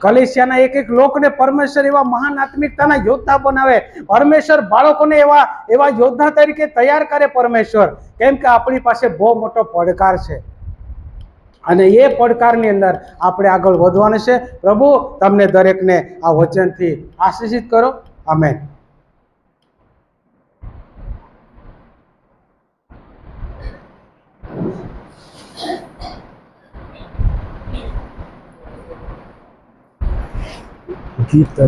કલીસિયાના એક લોકને પરમેશ્વર એવા મહાન આત્મિકતાના યોદ્ધા બનાવે. પરમેશ્વર બાળકોને એવા યોદ્ધા તરીકે તૈયાર કરે પરમેશ્વર. કેમ કે આપણી પાસે બહુ મોટો પડકાર છે અને એ પડકારની અંદર આપણે આગળ વધવાનું છે. પ્રભુ તમને દરેકને આ વચનથી આશીષિત કરો. આમેન. ગીત